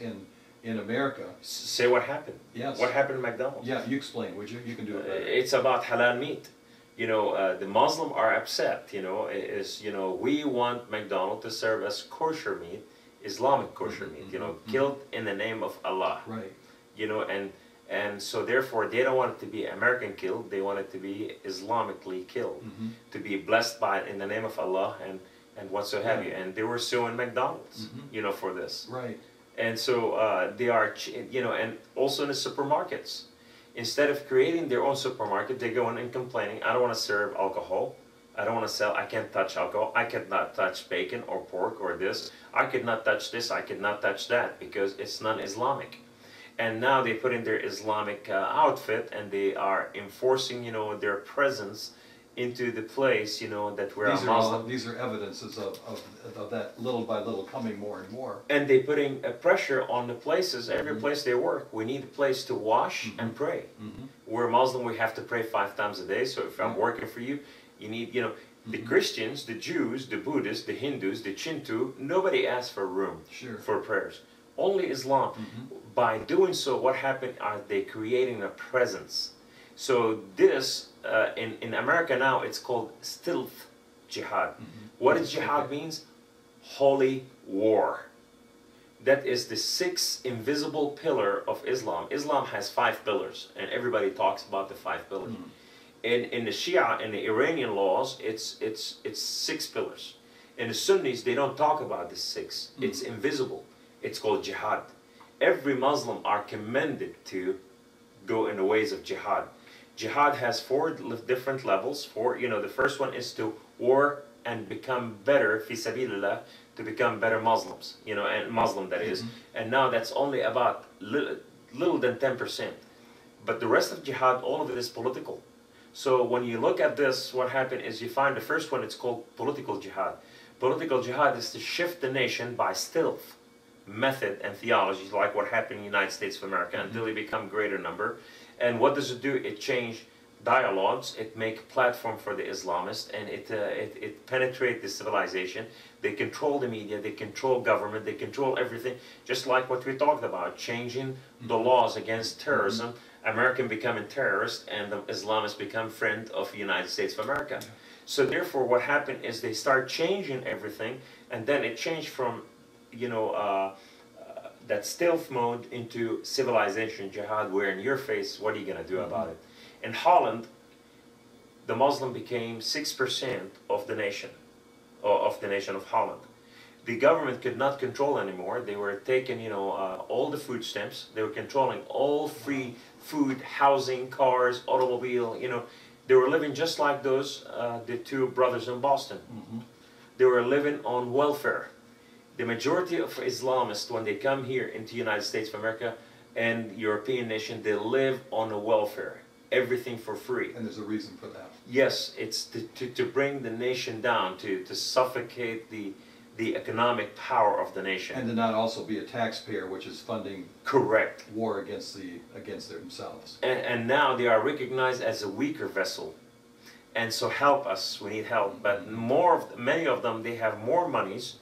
in America. Say what happened. Yes. What happened at McDonald's? Yeah, you explain, would you? You can do it better. It's about halal meat. You know, the Muslim are upset, you know, you know, we want McDonald's to serve as kosher meat, Islamic kosher meat, you know, killed in the name of Allah. Right. You know, and so therefore they don't want it to be American killed, they want it to be Islamically killed, to be blessed by it in the name of Allah and what so have you. And they were suing McDonald's, you know, for this. Right. And so they are, you know, and also in the supermarkets. Instead of creating their own supermarket, they go in and complaining, I don't want to serve alcohol, I don't want to sell, I can't touch alcohol, I cannot touch bacon or pork or this, I could not touch this, I could not touch that, because it's non-Islamic. And now they put in their Islamic outfit, and they are enforcing, you know, their presence into the place, you know, that we're Muslim. These are evidences of that little by little coming more and more. And they putting a pressure on the places, every place they work. We need a place to wash and pray. We're Muslim, we have to pray 5 times a day. So if I'm working for you, you need, you know, the Christians, the Jews, the Buddhists, the Hindus, the Chintu, nobody asks for room for prayers. Only Islam. By doing so, what happened are they creating a presence. So this, in America now, it's called stealth jihad. What does jihad means? Holy war. That is the 6th invisible pillar of Islam. Islam has 5 pillars, and everybody talks about the 5 pillars. In the Shia, in the Iranian laws, it's 6 pillars. In the Sunnis, they don't talk about the 6. It's invisible. It's called jihad. Every Muslim are commended to go in the ways of jihad. Jihad has 4 different levels. You know, the first one is to war and become better, fi sabilillah, to become better Muslims, you know, and Muslim that is. And now that's only about little than 10%. But the rest of jihad, all of it is political. So when you look at this, what happened is you find the first one, it's called political jihad. Political jihad is to shift the nation by stealth method and theology, like what happened in the United States of America, until they become greater number. And what does it do? It changed dialogues, it make platform for the Islamists, and it penetrate the civilization. They control the media, they control government, they control everything, just like what we talked about, changing the laws against terrorism. American becoming terrorist, and the Islamists become friend of the United States of America. So therefore what happened is they start changing everything, and then it changed from, you know, that stealth mode into civilization, jihad, where in your face, what are you going to do about it? In Holland, the Muslim became 6% of the nation, of Holland. The government could not control anymore. They were taking, you know, all the food stamps. They were controlling all free food, housing, cars, automobile, you know. They were living just like those, the two brothers in Boston. They were living on welfare. The majority of Islamists, when they come here into the United States of America and European nation, they live on a welfare. Everything for free. And there's a reason for that. Yes, it's to bring the nation down, to suffocate the economic power of the nation. And to not also be a taxpayer, which is funding correct war against themselves. And now they are recognized as a weaker vessel. And so help us, we need help. But many of them, they have more monies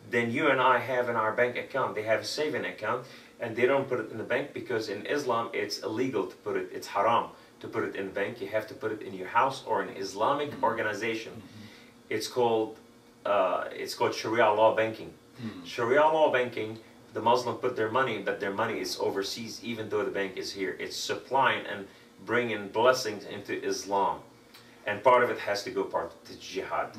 than you and I have in our bank account. They have a saving account, and they don't put it in the bank because in Islam it's illegal to put it, it's haram to put it in the bank. You have to put it in your house or an Islamic organization. It's called Sharia law banking. Sharia law banking, the Muslim put their money, but their money is overseas even though the bank is here. It's supplying and bringing blessings into Islam. And part of it has to go part to jihad.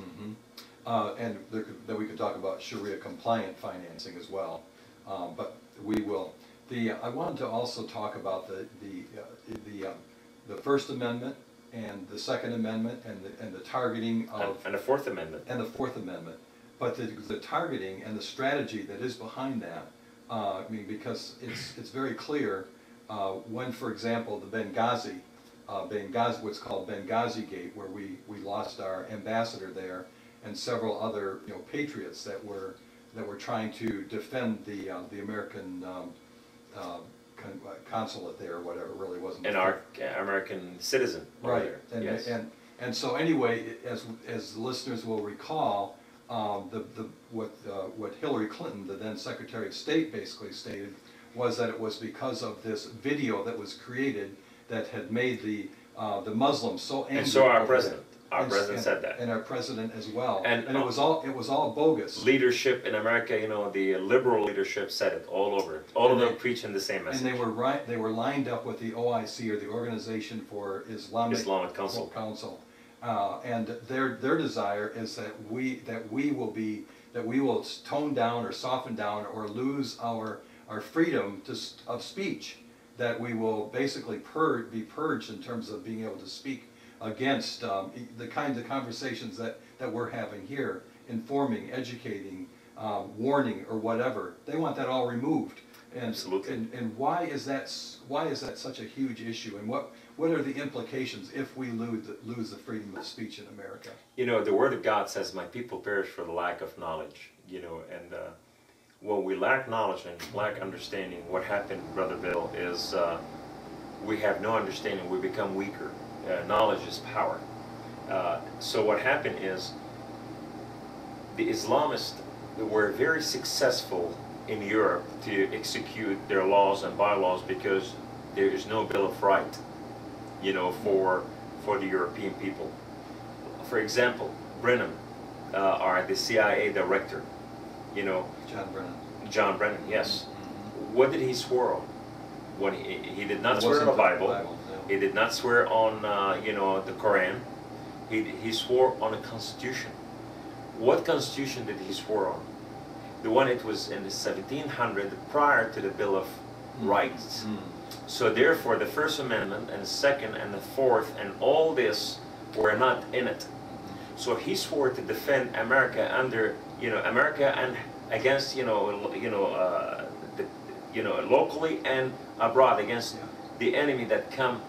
And then we could talk about Sharia compliant financing as well, but we will. I wanted to also talk about the First Amendment and the Second Amendment and the targeting of and the Fourth Amendment but the targeting and the strategy that is behind that. I mean, because it's very clear when, for example, the Benghazi, what's called Benghazi Gate, where we lost our ambassador there, and several other, you know, patriots that were trying to defend the American consulate there, or whatever. It really wasn't. And our American citizen. Right. And, yes. and so anyway, as the listeners will recall, what Hillary Clinton, the then Secretary of State, basically stated was that it was because of this video that was created that had made the Muslims so angry. And so our president. Our president said that. And our president as well. And it was all bogus. Leadership in America, you know, the liberal leadership said it all over. All of them preaching the same message. And they were lined up with the OIC, or the Organization for Islamic Council. And their desire is that we will tone down or soften down or lose our freedom of speech. That we will basically be purged in terms of being able to speak against the kinds of conversations that we're having here, informing, educating, warning, or whatever. They want that all removed. And, absolutely. And why is that such a huge issue? And what are the implications if we lose the freedom of speech in America? You know, the Word of God says, "My people perish for the lack of knowledge." You know, and when we lack knowledge and lack understanding, what happened, Brother Bill, is we have no understanding. We become weaker. Knowledge is power. So what happened is the Islamists were very successful in Europe to execute their laws and bylaws because there is no Bill of Rights, you know, for the European people. For example, Brennan, the CIA director, you know. John Brennan, yes. What did he swear on? When he did not swear on the Bible. He did not swear on, you know, the Quran. He swore on a constitution. What constitution did he swear on? The one it was in the 1700, prior to the Bill of Rights. So therefore, the First Amendment and the Second and the Fourth and all this were not in it. So he swore to defend America under, you know, America and against, locally and abroad against the enemy that come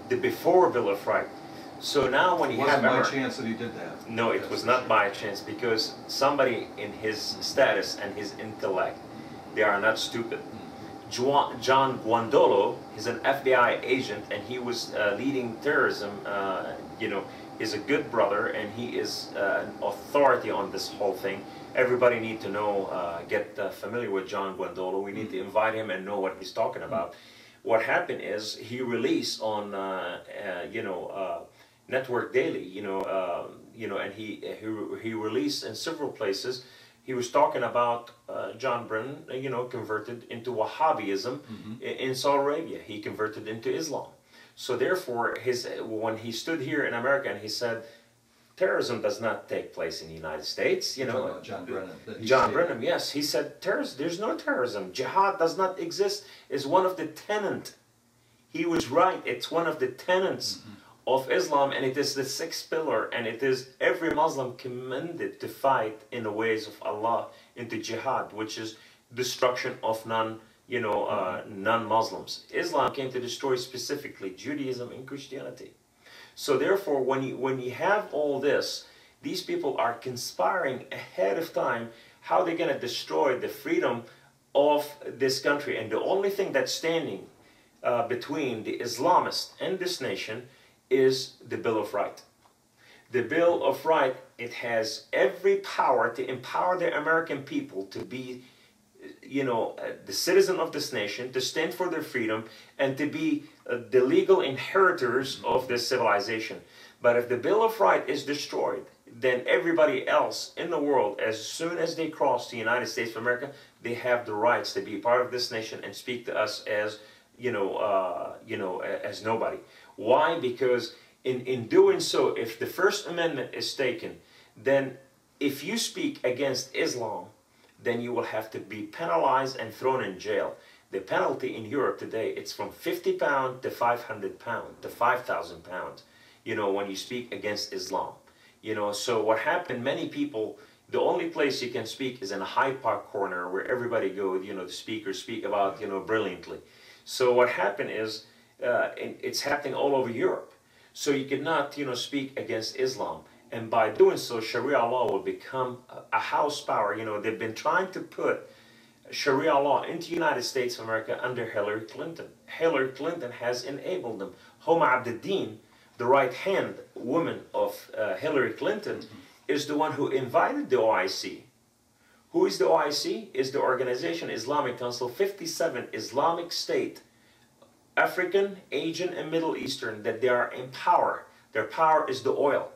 before Bill of Rights. So now when he wasn't by chance that he did that. No, it was not by chance, because somebody in his status and his intellect, they are not stupid. John Guandolo is an FBI agent, and he was leading terrorism. You know, he's a good brother, and he is an authority on this whole thing. Everybody need to know, get familiar with John Guandolo. We need to invite him and know what he's talking about. What happened is he released on, you know, Network Daily, you know, and he released in several places. He was talking about John Brennan, you know, converted into Wahhabism in Saudi Arabia. He converted into Islam. So therefore, when he stood here in America and he said, terrorism does not take place in the United States, you know. John Brennan. John Brennan, yes. He said, there's no terrorism. Jihad does not exist. It's one of the tenets. He was right. It's one of the tenets of Islam, and it is the sixth pillar, and it is every Muslim commanded to fight in the ways of Allah into jihad, which is destruction of non-Muslims. Islam came to destroy specifically Judaism and Christianity. So therefore, when you have all this, these people are conspiring ahead of time how they're going to destroy the freedom of this country, and the only thing that's standing between the Islamists and this nation is the Bill of Rights. The Bill of Rights, it has every power to empower the American people to be, you know, the citizen of this nation, to stand for their freedom, and to be the legal inheritors of this civilization. But if the Bill of Rights is destroyed, then everybody else in the world, as soon as they cross the United States of America, they have the rights to be part of this nation and speak to us as, as nobody. Why? Because in doing so, if the First Amendment is taken, then if you speak against Islam, then you will have to be penalized and thrown in jail. The penalty in Europe today, it's from £50 to £500 to £5,000, you know, when you speak against Islam. You know, so what happened, many people, the only place you can speak is in a Hyde Park corner where everybody goes, you know, the speakers speak about, you know, brilliantly. So what happened is, it's happening all over Europe. So you cannot, you know, speak against Islam. And by doing so, Sharia law will become a house power. You know, they've been trying to put Sharia law into the United States of America under Hillary Clinton. Hillary Clinton has enabled them. Homa Abedin, the right-hand woman of Hillary Clinton, is the one who invited the OIC. Who is the OIC? Is the Organization Islamic Council, 57 Islamic state, African, Asian, and Middle Eastern, that they are in power. Their power is the oil.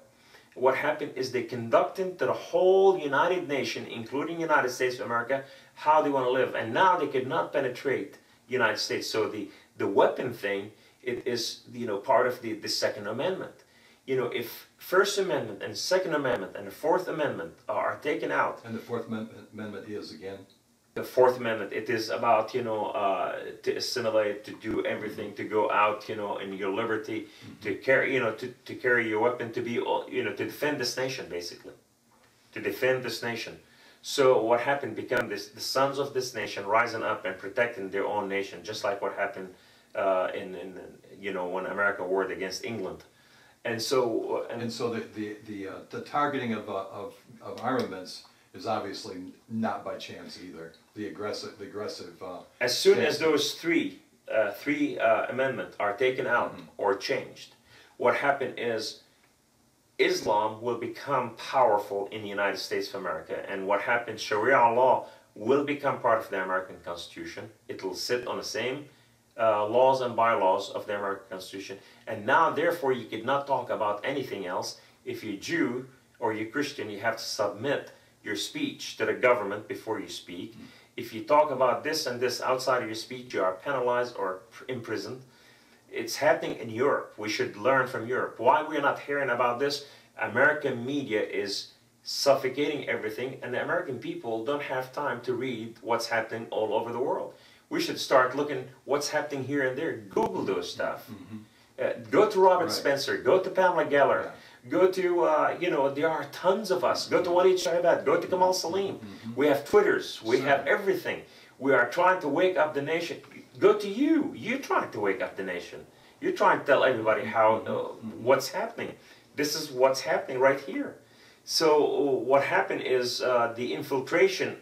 What happened is they conducted to the whole United Nation, including United States of America, how they want to live. And now they could not penetrate the United States. So the weapon thing, it is, you know, part of the Second Amendment. You know, if First Amendment and Second Amendment and the Fourth Amendment are taken out. And the Fourth Amendment is, again? The Fourth Amendment, it is about, you know, to assimilate, to do everything, to go out, you know, in your liberty, to carry, you know, to carry your weapon, to be, you know, to defend this nation, basically. To defend this nation. So what happened became the sons of this nation rising up and protecting their own nation, just like what happened you know, when America warred against England. And so the targeting of armaments is obviously not by chance either. The aggressive. As soon as those three amendments are taken out or changed, what happened is Islam will become powerful in the United States of America, and what happens, Sharia law will become part of the American Constitution. It will sit on the same laws and bylaws of the American Constitution, and now therefore you could not talk about anything else. If you're Jew or you're Christian, you have to submit your speech to the government before you speak. If you talk about this and this outside of your speech, you are penalized or imprisoned. It's happening in Europe. We should learn from Europe. Why we're not hearing about this? American media is suffocating everything, and the American people don't have time to read what's happening all over the world. We should start looking what's happening here and there. Google those stuff. Go to Robert Spencer. Go to Pamela Geller. Go to, you know, there are tons of us. Go to Walid Shahbaz. Go to Kamal Saleem. We have Twitters. We have everything. We are trying to wake up the nation. Go to you. You're trying to wake up the nation. You're trying to tell everybody how what's happening. This is what's happening right here. So what happened is the infiltration.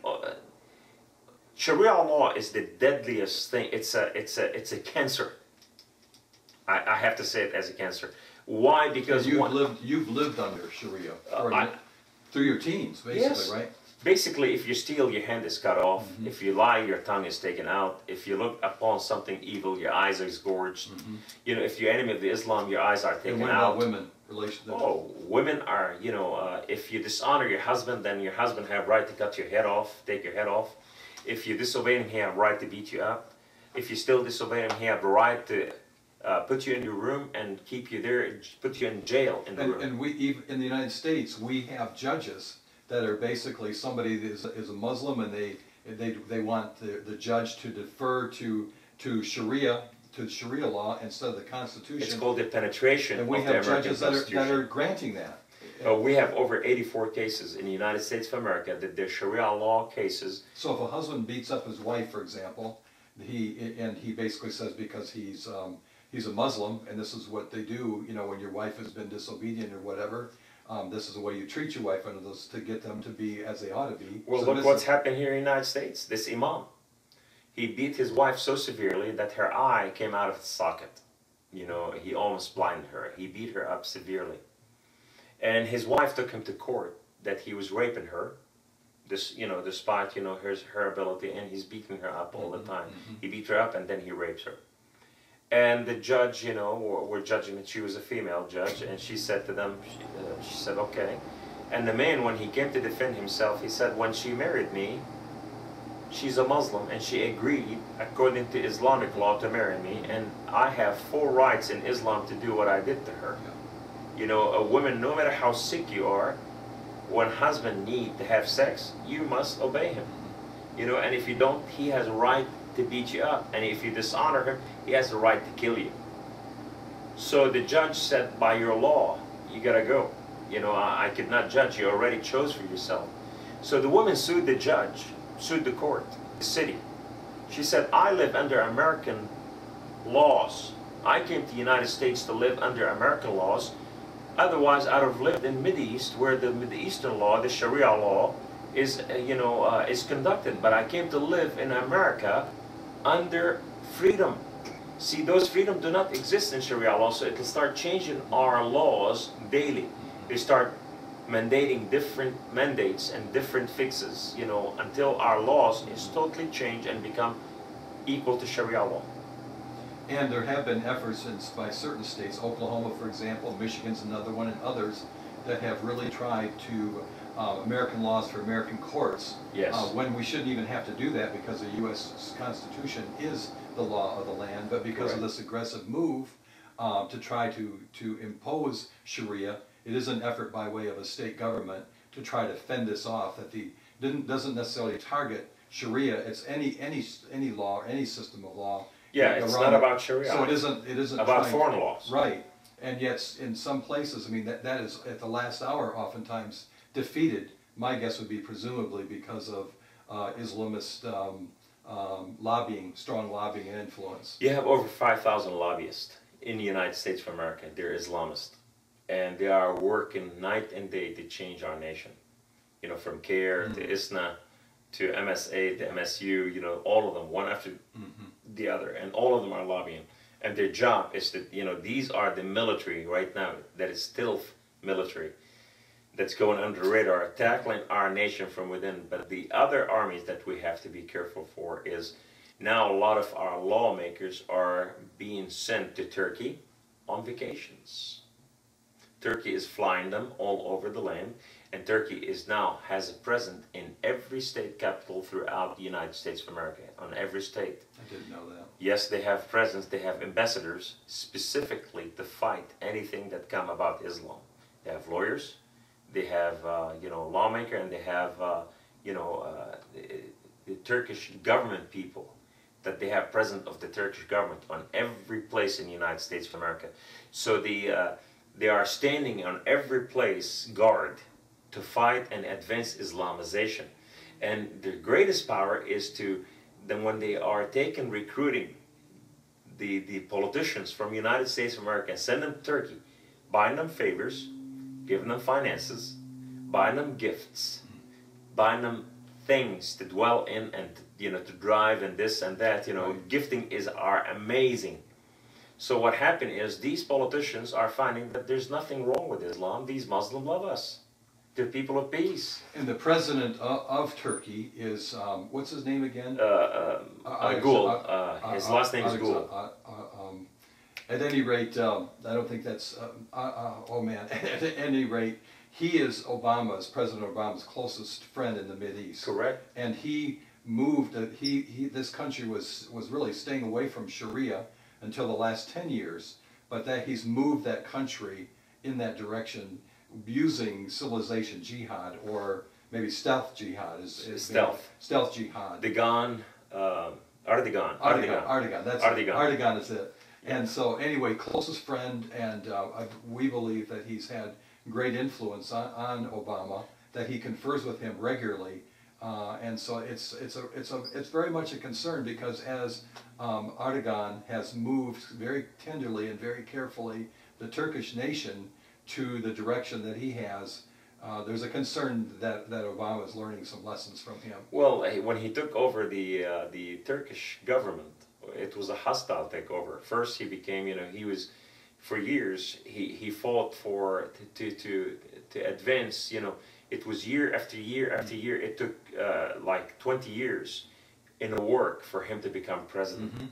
Sharia law is the deadliest thing. It's a cancer. I have to say it as a cancer. Why? Because you've lived under Sharia through your teens, basically, yes. right? Basically, if you steal, your hand is cut off. If you lie, your tongue is taken out. If you look upon something evil, your eyes are gorged. You know, if you're enemy of the Islam, your eyes are taken and what out. about women? Oh, women are, you know, if you dishonor your husband, then your husband have right to cut your head off, take your head off. If you disobey him, he have right to beat you up. If you still disobey him, he have the right to put you in your room and keep you there, put you in jail in the room. And we, even in the United States, we have judges that are basically somebody that is a Muslim, and they want the judge to defer to Sharia, to Sharia law instead of the Constitution. It's called the penetration and we of have the American judges Constitution. that are granting that. We have over 84 cases in the United States of America that they're Sharia law cases. So if a husband beats up his wife, for example, he basically says because he's a Muslim, and this is what they do, you know, when your wife has been disobedient or whatever, this is the way you treat your wife under those to get them to be as they ought to be. Well, look what's happened here in the United States. This imam, he beat his wife so severely that her eye came out of the socket. You know, he almost blinded her. He beat her up severely. And his wife took him to court that he was raping her, despite, you know, her ability, and he's beating her up all the time. He beat her up and then he rapes her. And the judge, you know, we're judging that she was a female judge, and she said to them, she said, okay. And the man, when he came to defend himself, he said, when she married me, she's a Muslim, and she agreed, according to Islamic law, to marry me, and I have full rights in Islam to do what I did to her. You know, a woman, no matter how sick you are, when husband need to have sex, you must obey him. You know, and if you don't, he has a right to beat you up, and if you dishonor him, he has the right to kill you. So the judge said, by your law, you gotta go. You know, I could not judge. You already chose for yourself. So the woman sued the judge, sued the court, the city. She said, I live under American laws. I came to the United States to live under American laws. Otherwise, I'd have lived in Mideast, where the Mideastern law, the Sharia law, is is conducted. But I came to live in America under freedom. See, those freedoms do not exist in Sharia law, so it will start changing our laws daily. They start mandating different mandates and different fixes, you know, until our laws is totally changed and become equal to Sharia law. And there have been efforts by certain states, Oklahoma, for example, Michigan's another one, and others that have really tried to American laws for American courts. Yes. When we shouldn't even have to do that because the U.S. Constitution is the law of the land, but because of this aggressive move to try to impose Sharia, it is an effort by way of a state government to try to fend this off. That doesn't necessarily target Sharia. It's any law, any system of law. Yeah, it's not about Sharia. So it isn't about foreign laws. Right. And yet, in some places, I mean, that is at the last hour oftentimes defeated. My guess would be presumably because of Islamist lobbying, strong lobbying and influence. You have over 5,000 lobbyists in the United States of America. They're Islamist. And they are working night and day to change our nation. You know, from CARE to ISNA to MSA to MSU, you know, all of them, one after the other, and all of them are lobbying. And their job is that, you know, these are the military right now, that is still military, that's going under the radar, tackling our nation from within. But the other armies that we have to be careful for is now a lot of our lawmakers are being sent to Turkey on vacations. Turkey is flying them all over the land, and Turkey has a presence in every state capital throughout the United States of America, on every state. I didn't know that. Yes, they have presence, they have ambassadors specifically to fight anything that come about Islam. They have lawyers, they have lawmaker, and they have the Turkish government people that they have presence of the Turkish government on every place in the United States of America. So they are standing on every place guard to fight and advance Islamization. And the greatest power is then when they are recruiting the politicians from the United States of America, send them to Turkey, buying them favors, giving them finances, buying them gifts, buying them things to dwell in and to drive and this and that. Gifting are amazing. So what happened is these politicians are finding that there's nothing wrong with Islam. These Muslims love us. They're people of peace. And the president of Turkey is, what's his name again? Gul. His last name is Gul. At any rate, I don't think that's, oh man, at any rate, he is President Obama's closest friend in the Mideast. Correct. And he moved, this country was really staying away from Sharia until the last 10 years, but that he's moved that country in that direction using civilization jihad, or maybe stealth jihad. Stealth jihad. Erdogan. That's Erdogan is it. And so anyway, closest friend, and we believe that he's had great influence on Obama, that he confers with him regularly, and so it's very much a concern, because as Erdogan has moved very tenderly and very carefully the Turkish nation to the direction that he has, there's a concern that Obama is learning some lessons from him. Well, when he took over the Turkish government, it was a hostile takeover. First, he became, he was, for years, he fought to advance, it was year after year after year. It took like 20 years in the work for him to become president. Mm-hmm.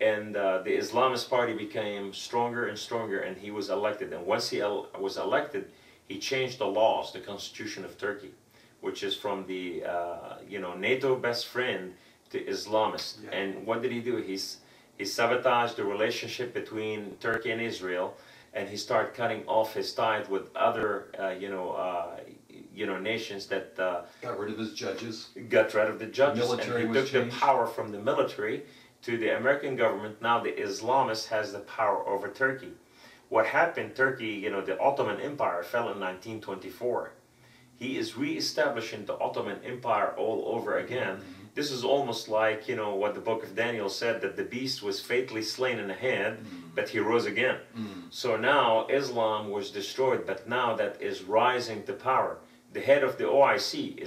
And the Islamist party became stronger and stronger, and he was elected. And once he was elected, he changed the laws, the constitution of Turkey, which is from the NATO best friend to Islamist. Yeah. And what did he do? He sabotaged the relationship between Turkey and Israel, and he started cutting off his ties with other nations that got rid of his judges. Got rid of the judges, military and he took the power from the military to the American government. Now the Islamist has the power over Turkey. What happened? Turkey, the Ottoman Empire fell in 1924. He is reestablishing the Ottoman Empire all over again. Mm-hmm. This is almost like, what the book of Daniel said, that the beast was fatally slain in the head, but he rose again. So now Islam was destroyed, but now that is rising to power. The head of the OIC,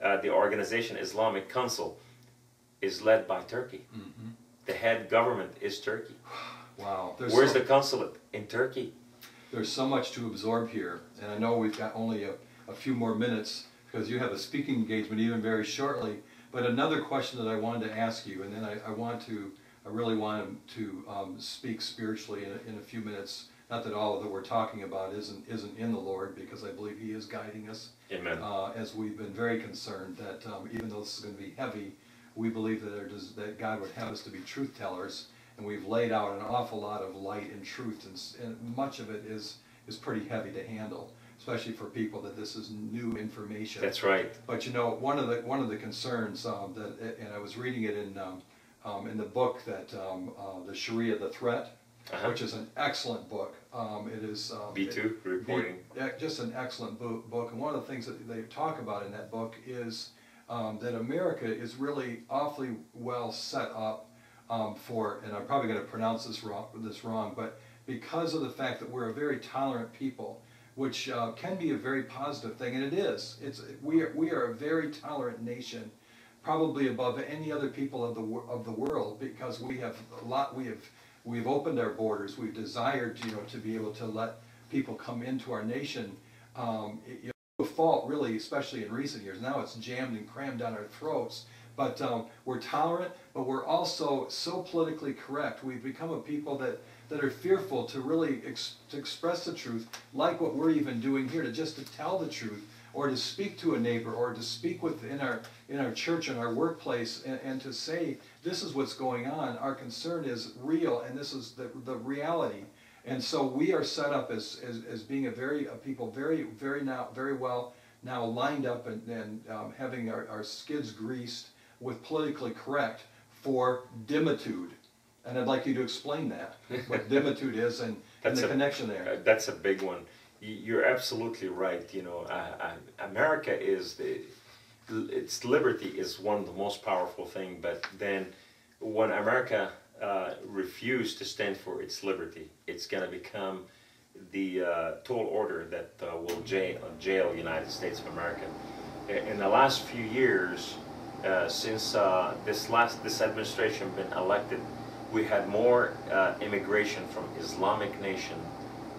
the organization Islamic Council, is led by Turkey. Mm-hmm. The head government is Turkey. Wow. Where's the consulate? In Turkey. There's so much to absorb here, and I know we've got only a few more minutes, because you have a speaking engagement even very shortly. But another question that I wanted to ask you, and then I really want to speak spiritually in a few minutes. Not that all that we're talking about isn't in the Lord, because I believe He is guiding us. Amen. As we've been very concerned that even though this is going to be heavy, we believe that God would have us to be truth tellers, and we've laid out an awful lot of light and truth, and much of it is pretty heavy to handle, especially for people that this is new information. That's right. But one of the concerns and I was reading it in the book that the Sharia, the Threat, which is an excellent book. It is B2 reporting. Just an excellent book. And one of the things that they talk about in that book is that America is really awfully well set up for, and I'm probably going to pronounce this wrong, but because of the fact that we're a very tolerant people, which can be a very positive thing, and it is. We are a very tolerant nation, probably above any other people of the world, because we've opened our borders. We've desired to be able to let people come into our nation. A fault, really, especially in recent years. Now it's jammed and crammed down our throats. But we're tolerant, but we're also so politically correct. We've become a people that are fearful to really to express the truth, like what we're even doing here, to tell the truth, or to speak to a neighbor, or to speak in our church, in our workplace, and to say, this is what's going on. Our concern is real, and this is the reality. And so we are set up as being a people very well now lined up and having our skids greased with politically correct for Dhimmitude. And I'd like you to explain that, what Dhimmitude is, and the connection there. That's a big one. You're absolutely right. America its liberty is one of the most powerful things, but then when America refused to stand for its liberty, it's going to become the tall order that will jail the United States of America. in the last few years, since this administration been elected, we had more immigration from Islamic nation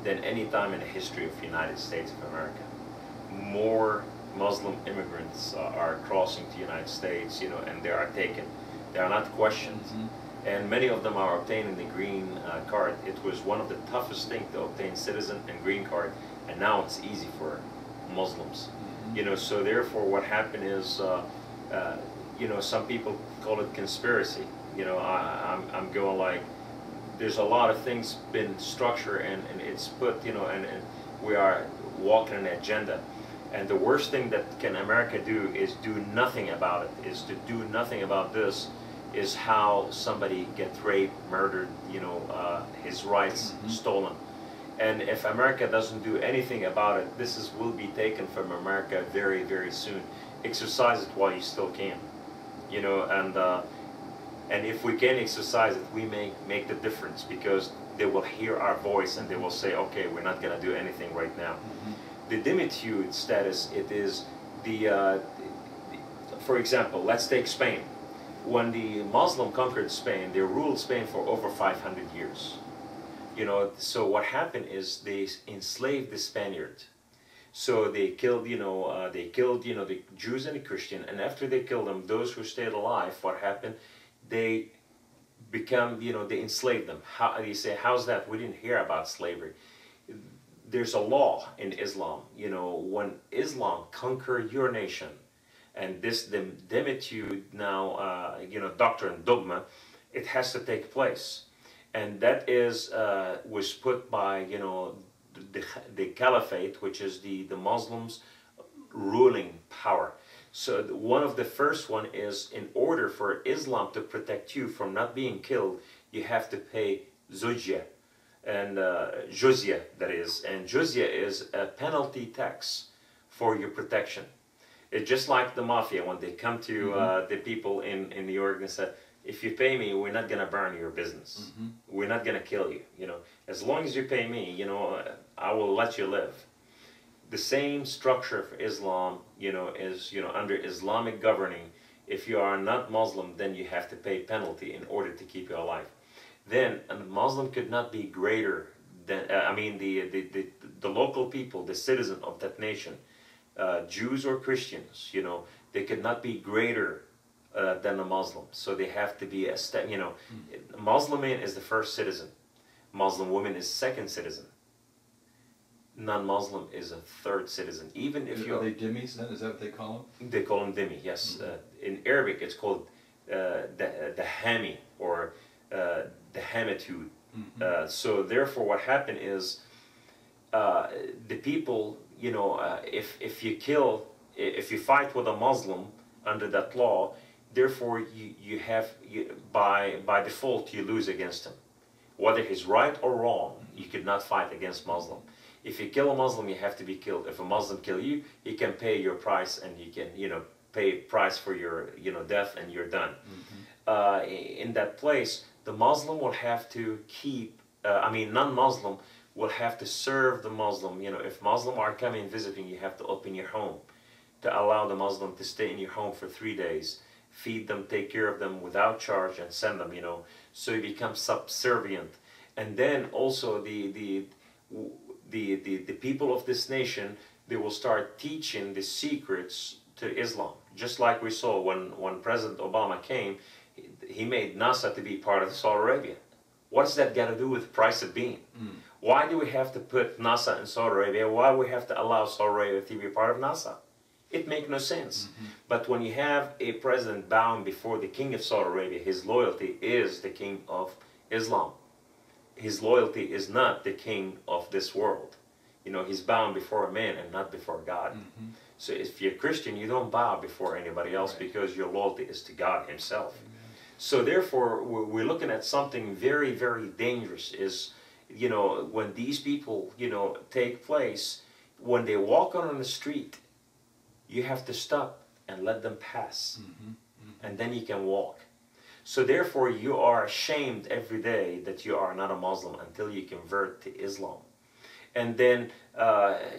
than any time in the history of the United States of America. More Muslim immigrants are crossing to the United States, you know, and they are taken. They are not questioned. And many of them are obtaining the green card. It was one of the toughest things to obtain citizen and green card, and now it's easy for Muslims. You know, so therefore what happened is, you know, some people call it conspiracy. You know, I'm going like, there's a lot of things been structured and it's put, you know, and we are walking an agenda. And the worst thing that can America do is do nothing about it, is to do nothing about this, is how somebody gets raped, murdered, you know, his rights stolen. And if America doesn't do anything about it, this will be taken from America very, very soon. Exercise it while you still can, you know, and if we can exercise it, we make the difference, because they will hear our voice and they will say, okay, we're not going to do anything right now. The Dhimmitude status, it is for example, let's take Spain. When the Muslim conquered Spain, they ruled Spain for over 500 years. You know, so what happened is they enslaved the Spaniards. So they killed, you know, the Jews and the Christian, and after they killed them, those who stayed alive, what happened? They become, you know, they enslaved them. How you say, how's that? We didn't hear about slavery. There's a law in Islam, you know, when Islam conquer your nation, and this the Dhimmitude now, you know, doctrine, dogma, it has to take place. And that is, was put by, you know, the caliphate, which is the Muslims ruling power. So one of the first one is, in order for Islam to protect you from not being killed, you have to pay jizya, and jizya, that is. And jizya is a penalty tax for your protection. It's just like the mafia, when they come to the people in New York and say, if you pay me, we're not going to burn your business. We're not going to kill you. You know, as long as you pay me, you know, I will let you live. The same structure for Islam, you know, is, you know, under Islamic governing. If you are not Muslim, then you have to pay penalty in order to keep you alive. Then a Muslim could not be greater than, I mean, the local people, the citizen of that nation, Jews or Christians, you know, they could not be greater than a Muslim. So they have to be a step, you know, Muslim man is the first citizen. Muslim woman is second citizen. Non-Muslim is a third citizen. Even if you're... Are they dhimmis then? Is that what they call them? They call them dhimmi, yes. In Arabic it's called the hami, or the Dhimmitude. So therefore what happened is, the people, you know, if you fight with a Muslim under that law, therefore by default you lose against him. Whether he's right or wrong, you could not fight against Muslim. If you kill a Muslim, you have to be killed. If a Muslim kill you, he can pay your price, and you can, you know, pay price for your, you know, death, and you're done. In that place, the Muslim will have to keep, I mean, non-Muslim will have to serve the Muslim. You know, if Muslim are coming visiting, you have to open your home to allow the Muslim to stay in your home for 3 days, feed them, take care of them without charge, and send them, you know, so you become subservient. And then also the people of this nation, they will start teaching the secrets to Islam. Just like we saw when President Obama came, he made NASA to be part of Saudi Arabia. What's that got to do with the price of being? Why do we have to put NASA in Saudi Arabia? Why do we have to allow Saudi Arabia to be part of NASA? It makes no sense. But when you have a president bowing before the king of Saudi Arabia, his loyalty is the king of Islam. His loyalty is not the king of this world. You know, he's bowing before a man and not before God. So if you're Christian, you don't bow before anybody else, because your loyalty is to God himself. So therefore, we're looking at something very, very dangerous, is, you know, when these people, you know, take place, when they walk on the street, you have to stop and let them pass. And then you can walk. So therefore, you are ashamed every day that you are not a Muslim until you convert to Islam. And then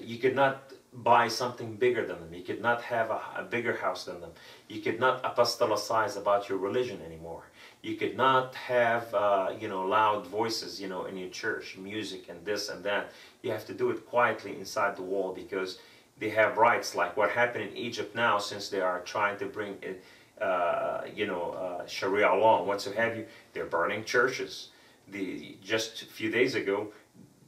you could not buy something bigger than them. You could not have a bigger house than them. You could not apostatize about your religion anymore. You could not have, you know, loud voices, you know, in your church, music and this and that. You have to do it quietly inside the wall, because they have rights, like what happened in Egypt now, since they are trying to bring, you know, Sharia law, what so have you. They're burning churches. Just a few days ago,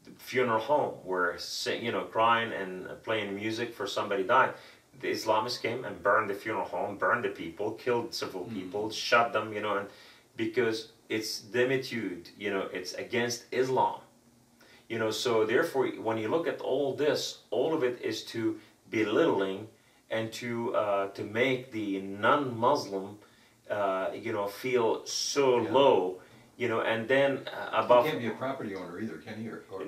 the funeral home where, you know, crying and playing music for somebody died. The Islamists came and burned the funeral home, burned the people, killed several people, shot them, you know, and because it's Dhimmitude, you know, it's against Islam. You know, so therefore, when you look at all this, all of it is to belittling and to make the non-Muslim, you know, feel so low, you know, and then above. You can't be a property owner either, can you? Or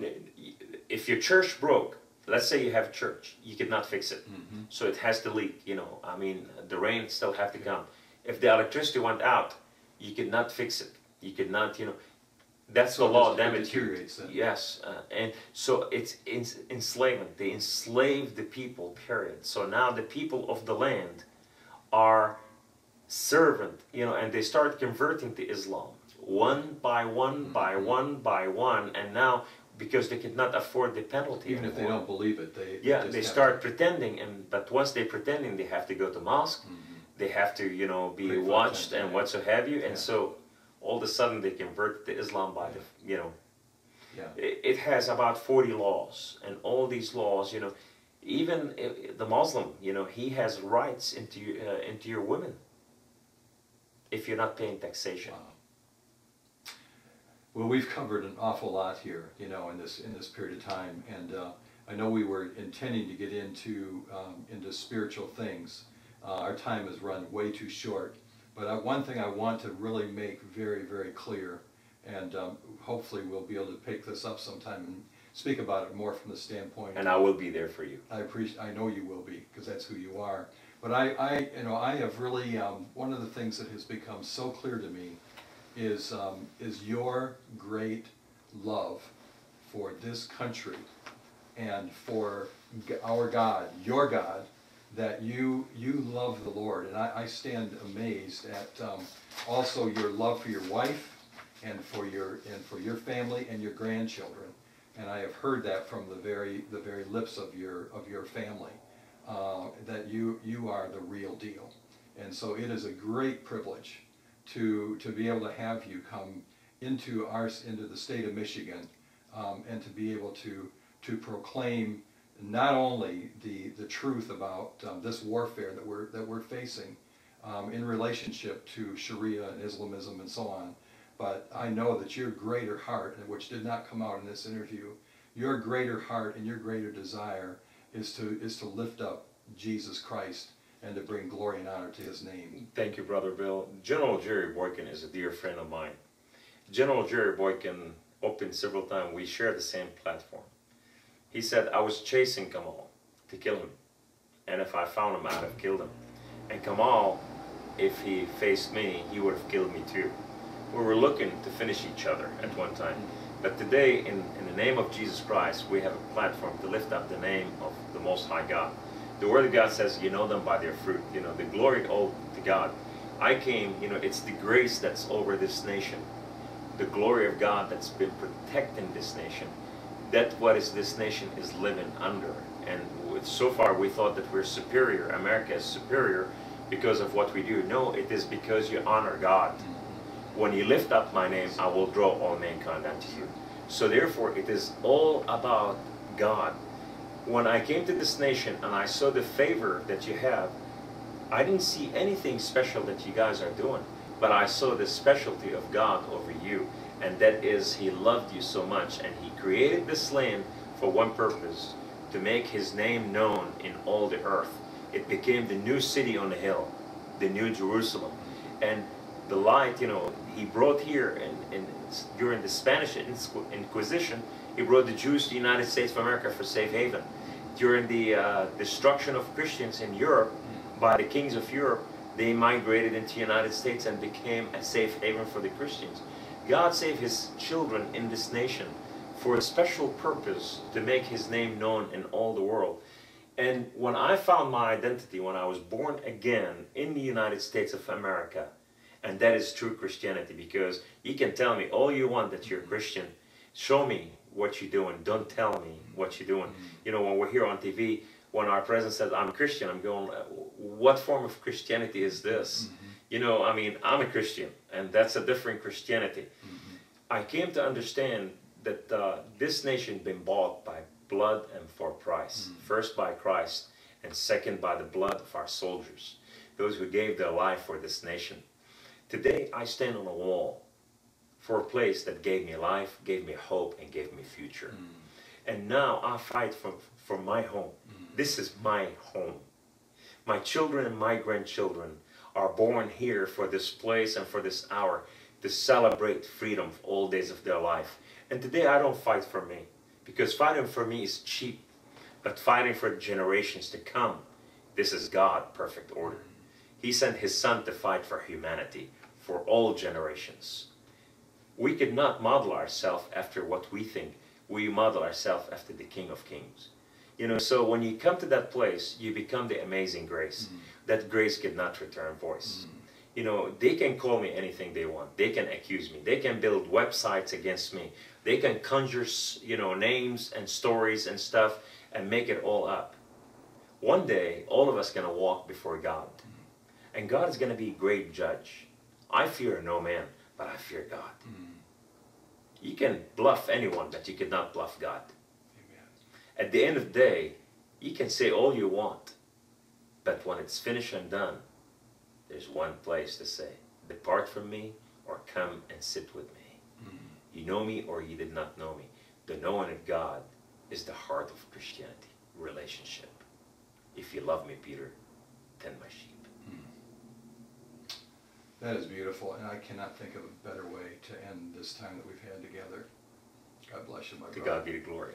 if your church broke, let's say you have a church, you could not fix it, so it has to leak. You know, I mean, the rain still have to come. If the electricity went out, you could not fix it. You could not, you know. That's the law of Dhimmitude. Yes, and so it's enslavement. They enslave the people, period. So now the people of the land are servant, you know, and they start converting to Islam, one by one, by one, by one, and now, because they could not afford the penalty even anymore, if they don't believe it, they start pretending, but once they're pretending, they have to go to mosque, they have to, you know, be watched and what so have you, and so all of a sudden they convert to Islam by the, you know, it has about 40 laws, and all these laws, you know, even the Muslim, you know, he has rights into your women if you're not paying taxation. Wow. Well, we've covered an awful lot here, you know, in this period of time, and I know we were intending to get into spiritual things. Our time has run way too short. But one thing I want to really make very, very clear, and hopefully we'll be able to pick this up sometime and speak about it more from the standpoint. And I will be there for you. I know you will be, because that's who you are. But I have really, one of the things that has become so clear to me is your great love for this country and for our God, your God, that you love the Lord, and I stand amazed at also your love for your wife and for your family and your grandchildren, and I have heard that from the very lips of your family, that you are the real deal, and so it is a great privilege to be able to have you come into the state of Michigan, and to be able to proclaim not only the truth about this warfare that we're facing in relationship to Sharia and Islamism and so on, but I know that your greater heart, which did not come out in this interview, your greater heart and your greater desire is to lift up Jesus Christ and to bring glory and honor to His name. Thank you, Brother Bill. General Jerry Boykin is a dear friend of mine. General Jerry Boykin opened several times. We share the same platform. He said, I was chasing Kamal to kill him, and if I found him, I'd have killed him. And Kamal, if he faced me, he would have killed me too. We were looking to finish each other at one time. But today, in the name of Jesus Christ, we have a platform to lift up the name of the Most High God. The Word of God says, you know them by their fruit. You know, the glory owed to God. I came, you know, it's the grace that's over this nation. The glory of God that's been protecting this nation. That's what this nation is living under. And so far we thought that we're superior. America is superior because of what we do. No, it is because you honor God. When you lift up my name, I will draw all mankind unto you. So therefore, it is all about God. When I came to this nation and I saw the favor that you have, I didn't see anything special that you guys are doing, but I saw the specialty of God over you. And that is, He loved you so much, and He created this land for one purpose, to make His name known in all the earth. It became the new city on the hill, the new Jerusalem. And the light, you know, He brought here, during the Spanish Inquisition, He brought the Jews to the United States of America for safe haven. During the destruction of Christians in Europe by the kings of Europe, they migrated into the United States and became a safe haven for the Christians. God saved His children in this nation for a special purpose, to make His name known in all the world. And when I found my identity, when I was born again in the United States of America, and that is true Christianity, because you can tell me all you want that you're a Christian, show me what you're doing, don't tell me what you're doing. You know, when we're here on TV, when our president says, I'm a Christian, I'm going, what form of Christianity is this? You know, I mean, I'm a Christian, and that's a different Christianity. I came to understand that this nation been bought by blood and for price. First by Christ, and second by the blood of our soldiers, those who gave their life for this nation. Today, I stand on a wall for a place that gave me life, gave me hope, and gave me future. And now I fight for my home. This is my home. My children and my grandchildren are born here for this place and for this hour to celebrate freedom for all days of their life. And today I don't fight for me, because fighting for me is cheap. But fighting for generations to come, this is God, perfect order. He sent His Son to fight for humanity, for all generations. We could not model ourselves after what we think. We model ourselves after the King of Kings. You know, so when you come to that place, you become the amazing grace. That grace could not return voice. You know, they can call me anything they want. They can accuse me. They can build websites against me. They can conjure, you know, names and stories and stuff and make it all up. One day, all of us are going to walk before God. And God is going to be a great judge. I fear no man, but I fear God. You can bluff anyone, but you cannot bluff God. Amen. At the end of the day, you can say all you want, but when it's finished and done, there's one place to say, depart from me or come and sit with me. You know me or you did not know me. The knowing of God is the heart of Christianity, relationship. If you love me, Peter, tend my sheep. That is beautiful, and I cannot think of a better way to end this time that we've had together. God bless you, my brother. To God be the glory.